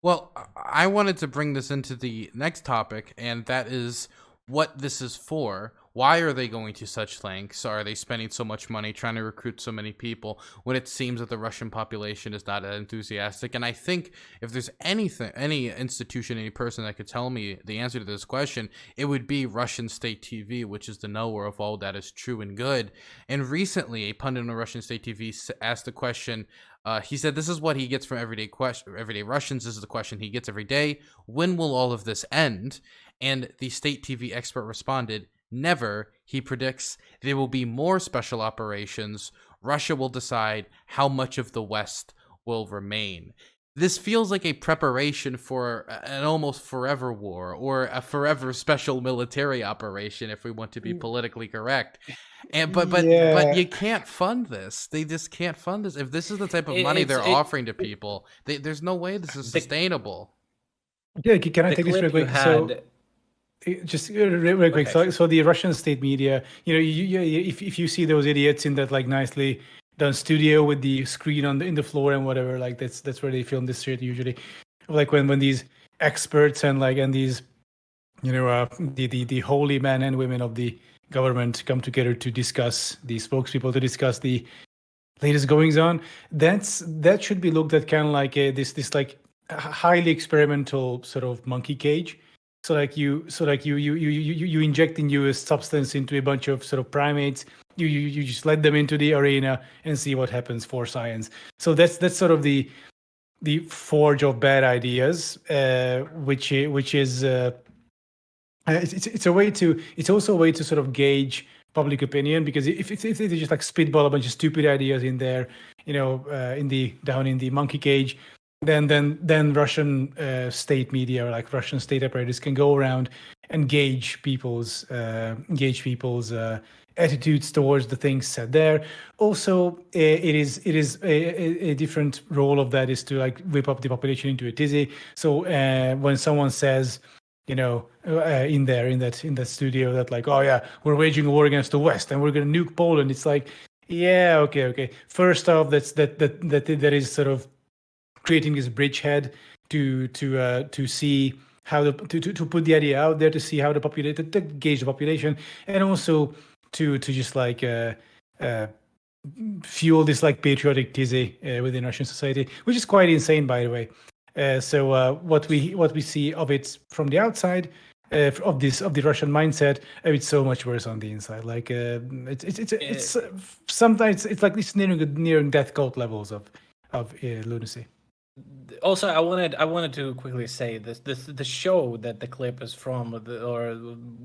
Speaker 3: Well, I wanted to bring this into the next topic, and that is what this is for. Why are they going to such lengths? Are they spending so much money trying to recruit so many people when it seems that the Russian population is not that enthusiastic? And I think if there's any institution, any person that could tell me the answer to this question, it would be Russian state TV, which is the knower of all that is true and good. And recently, a pundit on Russian state TV asked the question, He said this is what he gets from everyday Russians. This is the question he gets every day. When will all of this end? And the state TV expert responded, never. He predicts there will be more special operations. Russia will decide how much of the West will remain. This feels like a preparation for an almost forever war or a forever special military operation, if we want to be politically correct. And but you can't fund this. They just can't fund this. If this is the type of money they're offering to people, there's no way this is sustainable.
Speaker 4: Yeah, can I take this real quick? Just real quick. Okay. So the Russian state media, if you see those idiots in that like nicely done studio with the screen in the floor and whatever, like that's where they film this shit usually. Like when these experts and these the holy men and women of the government come together to discuss, the spokespeople to discuss the latest goings on, that should be looked at kind of like this like highly experimental sort of monkey cage. So you inject a new substance into a bunch of sort of primates. You just let them into the arena and see what happens for science. So that's sort of the forge of bad ideas, which is it's also a way to sort of gauge public opinion, because if they just like spitball a bunch of stupid ideas in there, down in the monkey cage, then Russian state media or like Russian state apparatus can go around and gauge people's attitudes towards the things said there. Also, it is a different role of that is to like whip up the population into a tizzy. So when someone says, in that studio that like, oh yeah, we're waging a war against the West and we're going to nuke Poland, it's like, yeah, okay. First off, that is sort of creating this bridgehead to see how to put the idea out there, to see how to gauge the population, and also to just like fuel this like patriotic tizzy within Russian society, which is quite insane, by the way. So what we see of it from the outside, of the Russian mindset, it's so much worse on the inside. Like it's sometimes it's like it's nearing death cult levels of lunacy.
Speaker 2: Also, I wanted to quickly say the show that the clip is from, or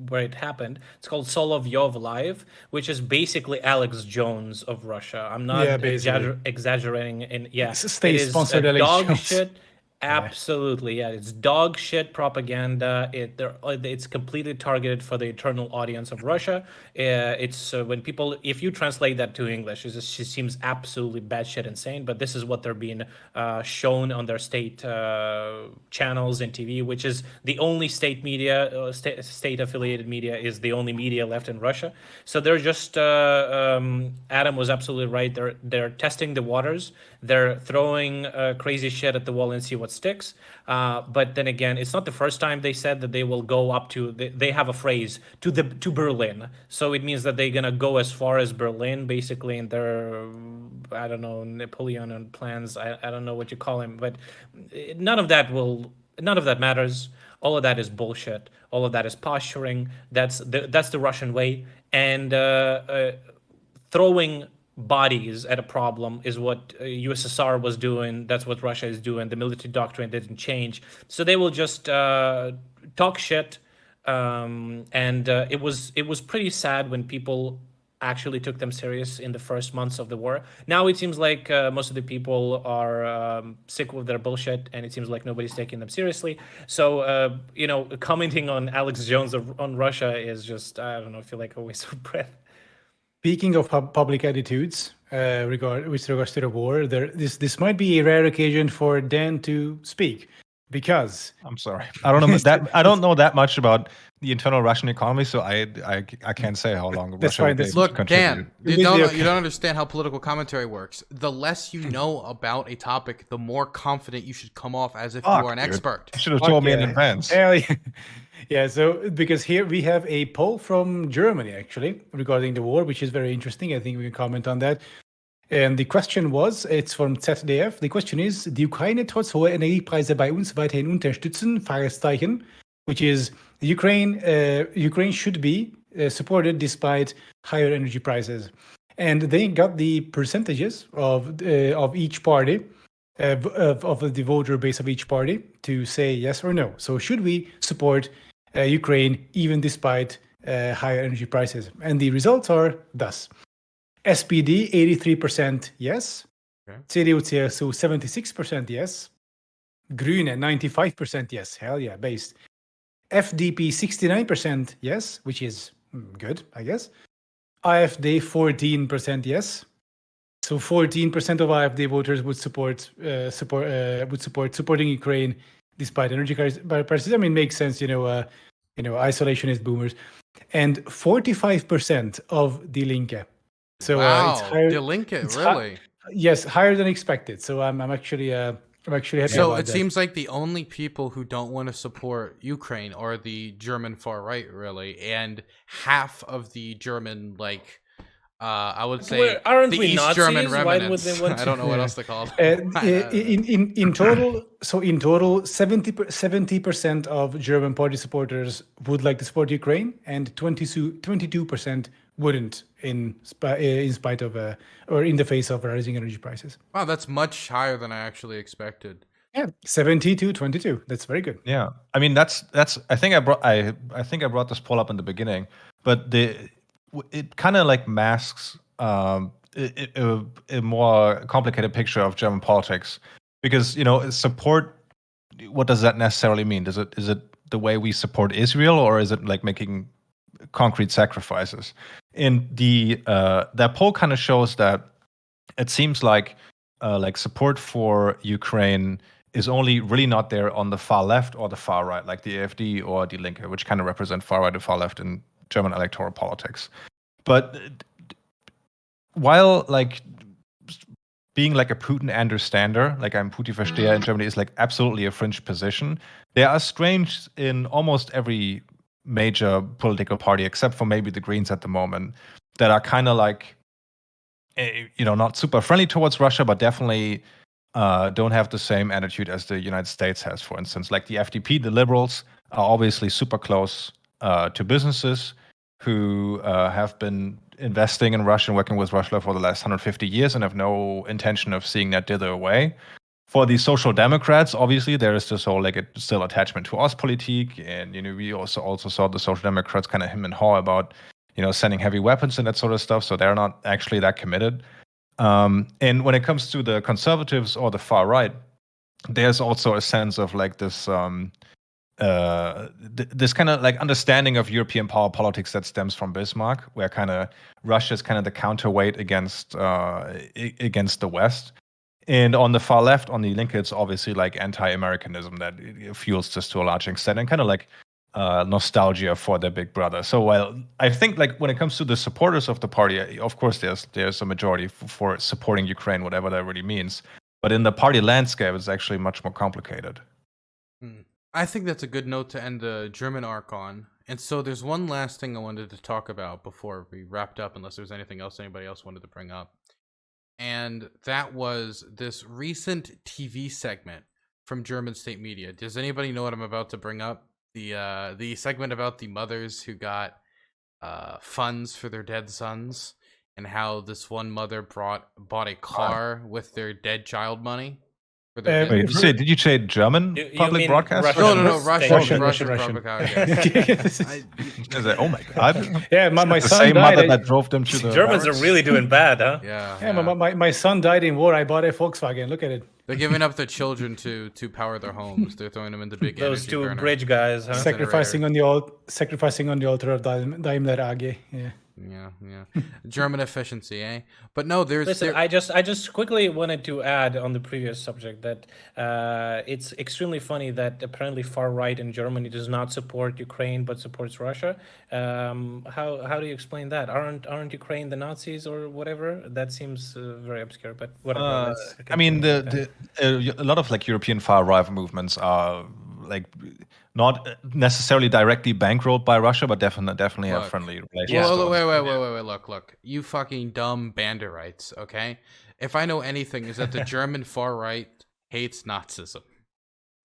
Speaker 2: where it happened, it's called Solovyov Live, which is basically Alex Jones of Russia. I'm not exaggerating.
Speaker 4: It's state-sponsored Alex Jones.
Speaker 2: Shit. Absolutely, yeah. It's dog shit propaganda. It's completely targeted for the eternal audience of Russia. It's when people, if you translate that to English, it seems absolutely batshit insane. But this is what they're being shown on their state channels and TV, which is the only state media, state affiliated media, is the only media left in Russia. So they're just Adam was absolutely right. They're testing the waters. They're throwing crazy shit at the wall and see what sticks. But then again, it's not the first time they said that they will go up to. They have a phrase to Berlin, so it means that they're gonna go as far as Berlin, basically, in their Napoleonic plans. I don't know what you call him, but none of that matters. All of that is bullshit. All of that is posturing. That's the Russian way, and throwing bodies at a problem is what USSR was doing. That's what Russia is doing. The military doctrine didn't change, so they will just talk shit. And it was pretty sad when people actually took them serious in the first months of the war. Now it seems like most of the people are sick with their bullshit, and it seems like nobody's taking them seriously. So commenting on Alex Jones on Russia is just, I don't know, I feel like a waste of breath.
Speaker 4: Speaking of public attitudes, with regards to the war, this might be a rare occasion for Dan to speak, because
Speaker 1: I'm sorry, I don't know that much about the internal Russian economy, so I can't say how long Russia will
Speaker 3: Look, Dan, you don't understand how political commentary works. The less you know about a topic, the more confident you should come off as if you are an expert.
Speaker 1: You should have told me in advance.
Speaker 4: Yeah, so because here we have a poll from Germany, actually, regarding the war, which is very interesting. I think we can comment on that. And the question was, it's from ZDF. The question is, die Ukraine trotz hoher Energiepreise bei uns weiterhin unterstützen? Fragezeichen. Which is, Ukraine should be supported despite higher energy prices. and they got the percentages of each party, of the voter base of each party, to say yes or no. So should we support Ukraine even despite higher energy prices? And the results are thus: SPD 83% yes, CDU-CSU 76% yes, Grüne 95% yes, hell yeah, based. FDP 69% yes, which is good, I guess. AfD 14% yes. So 14% of AfD voters would support supporting Ukraine despite energy prices. I mean, makes sense, isolationist boomers. And 45% of Die Linke. So it's higher.
Speaker 3: Die Linke, really?
Speaker 4: Yes, higher than expected. So I'm actually happy.
Speaker 3: So
Speaker 4: about
Speaker 3: it
Speaker 4: that.
Speaker 3: seems like the only people who don't want to support Ukraine are the German far right, really, and half of the German, I would say,
Speaker 2: aren't
Speaker 3: the
Speaker 2: we
Speaker 3: East
Speaker 2: Nazis?
Speaker 3: German
Speaker 2: Why would
Speaker 3: remnants.
Speaker 2: they want to?
Speaker 3: I don't know what else to call
Speaker 4: them. In total, 70% of German party supporters would like to support Ukraine, and 22% wouldn't, in spite of or in the face of rising energy prices.
Speaker 3: Wow, that's much higher than I actually expected.
Speaker 4: Yeah, 70-22. That's very good.
Speaker 1: Yeah, I mean that's. I think I brought this poll up in the beginning, but it kind of masks a more complicated picture of German politics, because support. What does that necessarily mean? Is it the way we support Israel, or is it making concrete sacrifices? In that poll kind of shows that it seems like support for Ukraine is only really not there on the far left or the far right, like the AfD or Die Linke, which kind of represent far right and far left in German electoral politics. But while being a Putin understander, I'm Putin Versteher in Germany, is absolutely a fringe position, there are strange in almost every major political party, except for maybe the Greens at the moment, that are kind of not super friendly towards Russia, but definitely don't have the same attitude as the United States has. For instance, the FDP, the liberals, are obviously super close to businesses who have been investing in Russia and working with Russia for the last 150 years and have no intention of seeing that dither away. For the Social Democrats, obviously, there is this whole still attachment to Ostpolitik, and we also saw the Social Democrats kind of him and haw about sending heavy weapons and that sort of stuff. So they're not actually that committed. And when it comes to the conservatives or the far right, there's also a sense of this this kind of understanding of European power politics that stems from Bismarck, where kind of Russia is kind of the counterweight against the West. And on the far left, on the Linke, it's obviously anti-Americanism that fuels this to a large extent, and kind of nostalgia for their big brother. So while I think when it comes to the supporters of the party, of course there's a majority for supporting Ukraine, whatever that really means. But in the party landscape, it's actually much more complicated.
Speaker 3: I think that's a good note to end the German arc on. And so there's one last thing I wanted to talk about before we wrapped up, unless there's anything else anybody else wanted to bring up. And that was this recent TV segment from German state media. Does anybody know what I'm about to bring up? The segment about the mothers who got funds for their dead sons, and how this one mother bought a car with their dead child money.
Speaker 1: Wait, did you say German public broadcast?
Speaker 3: No, Russian
Speaker 1: broadcast. Oh my god!
Speaker 4: Yeah, my son
Speaker 1: same
Speaker 4: died.
Speaker 1: Mother that drove them to the
Speaker 2: Germans
Speaker 1: barracks.
Speaker 2: are really doing bad, huh?
Speaker 3: Yeah.
Speaker 4: My son died in war. I bought a Volkswagen. Look at it.
Speaker 3: They're giving up their children to power their homes. They're throwing them into big
Speaker 2: Those
Speaker 3: energy
Speaker 2: two
Speaker 3: burner.
Speaker 2: bridge guys, huh?
Speaker 4: Sacrificing on the altar of Daimler AG. Yeah.
Speaker 3: Yeah. German efficiency, eh? But no, there's.
Speaker 2: Listen, I just quickly wanted to add on the previous subject that it's extremely funny that apparently far right in Germany does not support Ukraine but supports Russia. How do you explain that? Aren't Ukraine the Nazis or whatever? That seems very obscure. But whatever.
Speaker 1: I mean, a lot of European far right movements are not necessarily directly bankrolled by Russia, but definitely have friendly relations.
Speaker 3: Well, wait, look. You fucking dumb Banderites, okay? If I know anything, is that the German far right hates Nazism.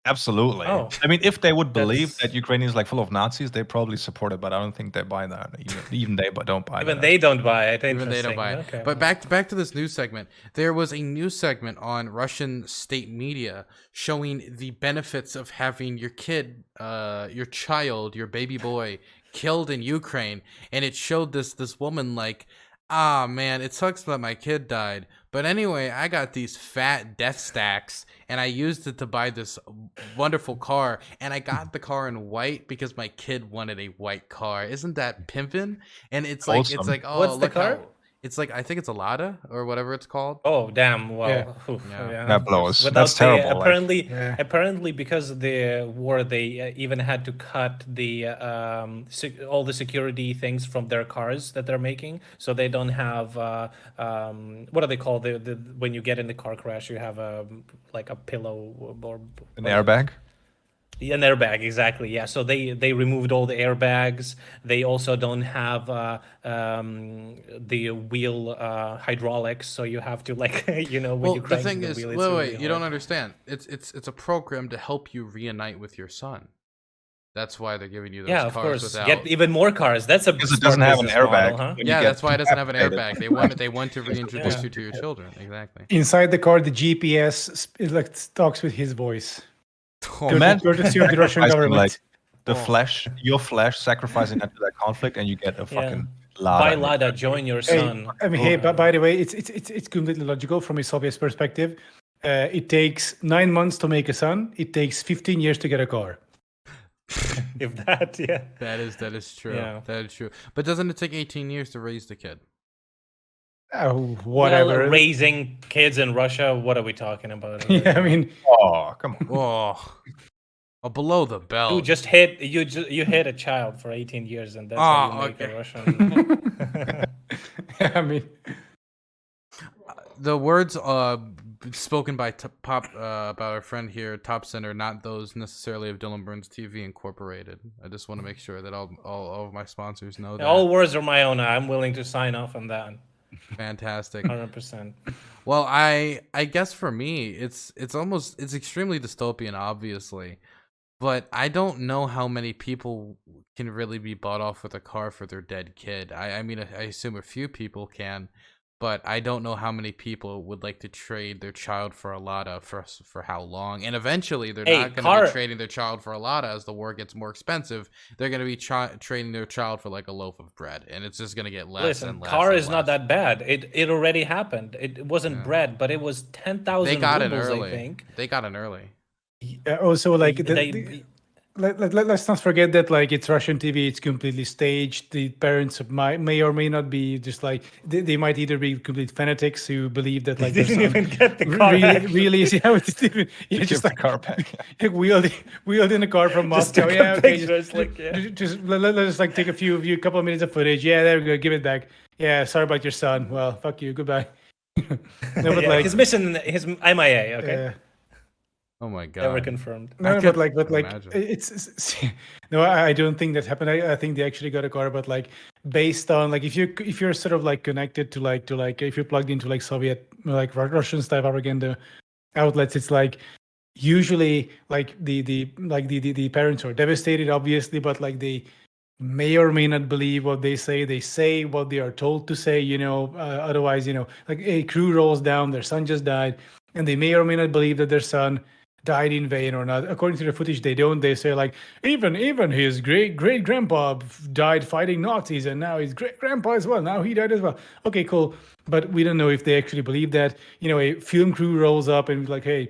Speaker 1: Absolutely.
Speaker 2: Oh.
Speaker 1: I mean, if they would believe that Ukraine is like full of Nazis, they probably support it, but I don't think they buy that. Even they don't buy that.
Speaker 2: Even they don't buy it.
Speaker 3: Even they don't buy it.
Speaker 2: Okay.
Speaker 3: But back to this news segment. There was a news segment on Russian state media showing the benefits of having your kid, your child, your baby boy killed in Ukraine, and it showed this woman like, ah, man, it sucks that my kid died. But anyway, I got these fat death stacks, and I used it to buy this wonderful car. And I got the car in white because my kid wanted a white car. Isn't that pimpin'? And it's like,
Speaker 1: Awesome.
Speaker 3: it's like, oh,
Speaker 2: What's the
Speaker 3: look
Speaker 2: car?
Speaker 3: It's like, I think it's a Lada or whatever it's called.
Speaker 2: Oh damn! Well,
Speaker 4: Yeah.
Speaker 2: oof,
Speaker 3: Yeah.
Speaker 1: That blows.
Speaker 2: Without
Speaker 1: That's terrible. Like,
Speaker 2: apparently, because of the war, they even had to cut the all the security things from their cars that they're making, so they don't have what do they call the when you get in the car crash, you have a like a pillow or
Speaker 1: an airbag.
Speaker 2: An airbag, exactly. Yeah. So they removed all the airbags. They also don't have the wheel hydraulics, so you have to like when
Speaker 3: Well,
Speaker 2: you
Speaker 3: the
Speaker 2: crank
Speaker 3: thing
Speaker 2: the
Speaker 3: is,
Speaker 2: wheel,
Speaker 3: wait,
Speaker 2: it's really
Speaker 3: wait, you don't
Speaker 2: hard.
Speaker 3: understand. It's a program to help you reunite with your son. That's why they're giving you those
Speaker 2: Yeah, of
Speaker 3: cars
Speaker 2: course.
Speaker 3: without.
Speaker 2: Get even more cars. That's a
Speaker 1: Because it doesn't have an
Speaker 2: smart business
Speaker 1: airbag.
Speaker 2: model, huh?
Speaker 1: When you
Speaker 3: Yeah,
Speaker 1: get
Speaker 3: that's why it doesn't have an
Speaker 1: decapitated.
Speaker 3: airbag. They want to reintroduce you to your children. Exactly.
Speaker 4: Inside the car, the GPS like talks with his voice.
Speaker 3: Oh,
Speaker 1: Imagine
Speaker 4: Courtesy of the Russian
Speaker 1: sacrificing,
Speaker 4: government.
Speaker 1: like, the flesh, your flesh, sacrificing that to that conflict, and you get a fucking Lada.
Speaker 2: Buy Lada, join your
Speaker 4: Hey,
Speaker 2: son.
Speaker 4: I mean, hey, but by the way, it's completely logical from a Soviet perspective. It takes 9 months to make a son. It takes 15 years to get a car.
Speaker 2: If that, yeah.
Speaker 3: that is true.
Speaker 2: Yeah.
Speaker 3: That is true. But doesn't it take 18 years to raise the kid?
Speaker 4: Whatever.
Speaker 2: Well, raising kids in Russia, what are we talking about?
Speaker 4: Yeah, I mean,
Speaker 1: Oh, come on.
Speaker 3: Oh, below the belt.
Speaker 2: You just hit you hit a child for 18 years, and that's how you make a Russian.
Speaker 4: I mean,
Speaker 3: The words spoken by about our friend here, TopSen, are not those necessarily of DylanBurnsTV Incorporated. I just want to make sure that all of my sponsors know that.
Speaker 2: All words are my own. I'm willing to sign off on that.
Speaker 3: Fantastic.
Speaker 2: 100%.
Speaker 3: Well, I guess for me, it's extremely dystopian, obviously, but I don't know how many people can really be bought off with a car for their dead kid. I mean, I assume a few people can, but I don't know how many people would like to trade their child for a Lada for how long. And eventually, they're not going to be trading their child for a Lada as the war gets more expensive. They're going to be trading their child for like a loaf of bread, and it's just going to get less and less.
Speaker 2: Car
Speaker 3: and
Speaker 2: is
Speaker 3: less.
Speaker 2: not that bad. It already happened. It wasn't bread, but it was 10,000
Speaker 3: They got
Speaker 2: rubles,
Speaker 3: it early.
Speaker 2: I think.
Speaker 3: They got it early.
Speaker 4: also, like,
Speaker 2: They-
Speaker 4: let's not forget that, like, it's Russian TV. It's completely staged. The parents may or may not be just like they might either be complete fanatics who believe that like
Speaker 2: They didn't even get the car.
Speaker 4: really easy. Just like
Speaker 1: car back.
Speaker 4: wheeled in a car from
Speaker 2: Just
Speaker 4: Moscow.
Speaker 2: took a
Speaker 4: Yeah, okay.
Speaker 2: picture, it's like, yeah.
Speaker 4: Just let's like take a couple of minutes of footage. Yeah, there we go. Give it back. Yeah, sorry about your son. Well, fuck you. Goodbye. No, but
Speaker 2: Yeah,
Speaker 4: like,
Speaker 2: his mission, his MIA. Okay,
Speaker 4: yeah.
Speaker 3: Oh my god.
Speaker 2: never confirmed.
Speaker 4: No, but like
Speaker 3: imagine.
Speaker 4: it's no, I don't think that happened. I think they actually got a car, but like based on like if you're sort of like connected to like if you're plugged into like Soviet like Russian style propaganda outlets, it's like usually like the parents are devastated, obviously, but like they may or may not believe what they say. They say what they are told to say, otherwise, like a crew rolls down, their son just died, and they may or may not believe that their son died in vain or not. According to the footage, they don't. They say like even his great grandpa died fighting Nazis, and now his great grandpa as well. Now he died as well. Okay, cool. But we don't know if they actually believe that. A film crew rolls up and like, hey,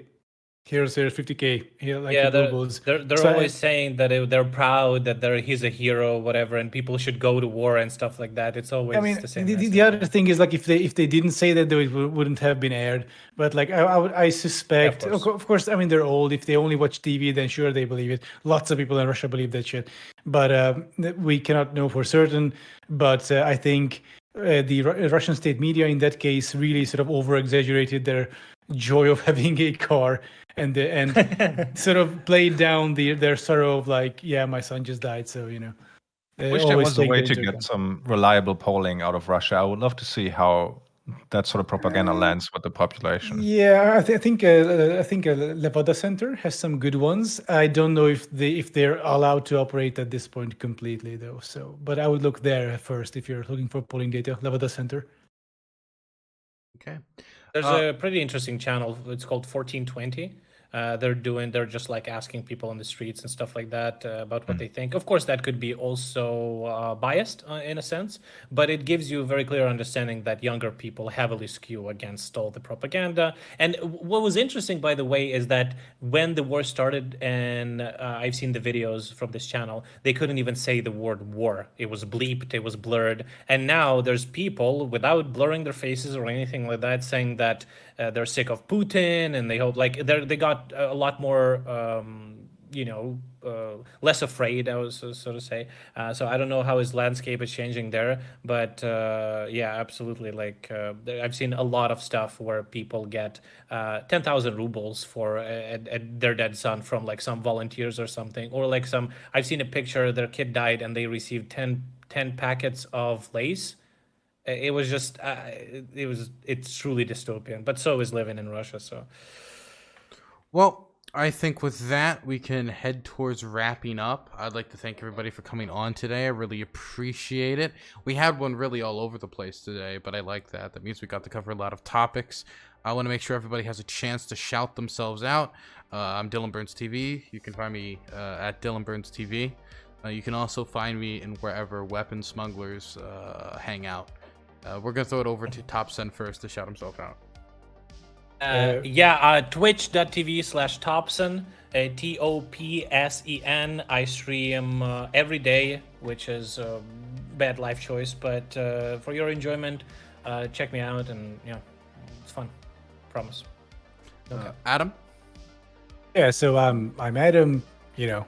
Speaker 4: here's 50K. Here, like,
Speaker 2: Yeah,
Speaker 4: rubles.
Speaker 2: they're
Speaker 4: So
Speaker 2: always saying that they're proud that he's a hero, whatever, and people should go to war and stuff like that. It's always
Speaker 4: I mean,
Speaker 2: the same.
Speaker 4: the other thing is like if they didn't say that, they wouldn't have been aired. But like I suspect,
Speaker 2: Yeah,
Speaker 4: of course, I mean they're old. If they only watch TV, then sure they believe it. Lots of people in Russia believe that shit, but we cannot know for certain. But I think the Russian state media in that case really sort of over exaggerated their joy of having a car and sort of played down their sorrow of like, yeah, my son just died, so
Speaker 1: I wish there was a way to get some reliable polling out of Russia. I would love to see how that sort of propaganda lands with the population.
Speaker 4: Yeah, I think Levada Center has some good ones. I don't know if they're allowed to operate at this point completely though. So, but I would look there first if you're looking for polling data. Levada Center.
Speaker 3: Okay.
Speaker 2: There's a pretty interesting channel. It's called 1420. They're just like asking people on the streets and stuff like that about what they think. Of course, that could be also biased in a sense, but it gives you a very clear understanding that younger people heavily skew against all the propaganda. And what was interesting, by the way, is that when the war started, and I've seen the videos from this channel, they couldn't even say the word war. It was bleeped, it was blurred. And now there's people, without blurring their faces or anything like that, saying that they're sick of Putin, and they hope they got a lot more, less afraid, I was so to say. So I don't know how his landscape is changing there, but yeah, absolutely. Like I've seen a lot of stuff where people get 10,000 rubles for their dead son from like some volunteers or something, or like I've seen a picture, their kid died and they received 10 packets of Lay's. It was just, it's truly dystopian, but so is living in Russia. So,
Speaker 3: well, I think with that, we can head towards wrapping up. I'd like to thank everybody for coming on today. I really appreciate it. We had one really all over the place today, but I like that. That means we got to cover a lot of topics. I want to make sure everybody has a chance to shout themselves out. I'm DylanBurnsTV. You can find me at DylanBurnsTV. You can also find me in wherever weapon smugglers hang out. We're going to throw it over to TopSen first to shout himself out.
Speaker 2: Twitch.tv/TopSen, TOPSEN. I stream every day, which is a bad life choice, but for your enjoyment, check me out, and yeah, it's fun. Promise. Okay.
Speaker 3: Adam?
Speaker 4: Yeah, so I'm Adam,
Speaker 3: you know.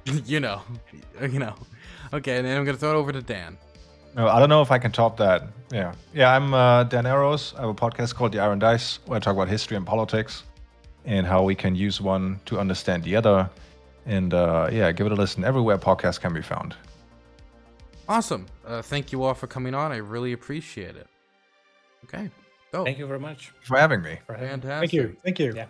Speaker 3: Okay, and then I'm going to throw it over to Dan.
Speaker 1: No, I don't know if I can top that. Yeah, I'm DanArrows. I have a podcast called The Iron Dice, where I talk about history and politics and how we can use one to understand the other. And give it a listen everywhere podcasts can be found.
Speaker 3: Awesome. Thank you all for coming on. I really appreciate it. Okay.
Speaker 2: Thank you very much
Speaker 1: for having me.
Speaker 3: Fantastic.
Speaker 4: Thank you.
Speaker 2: Yeah.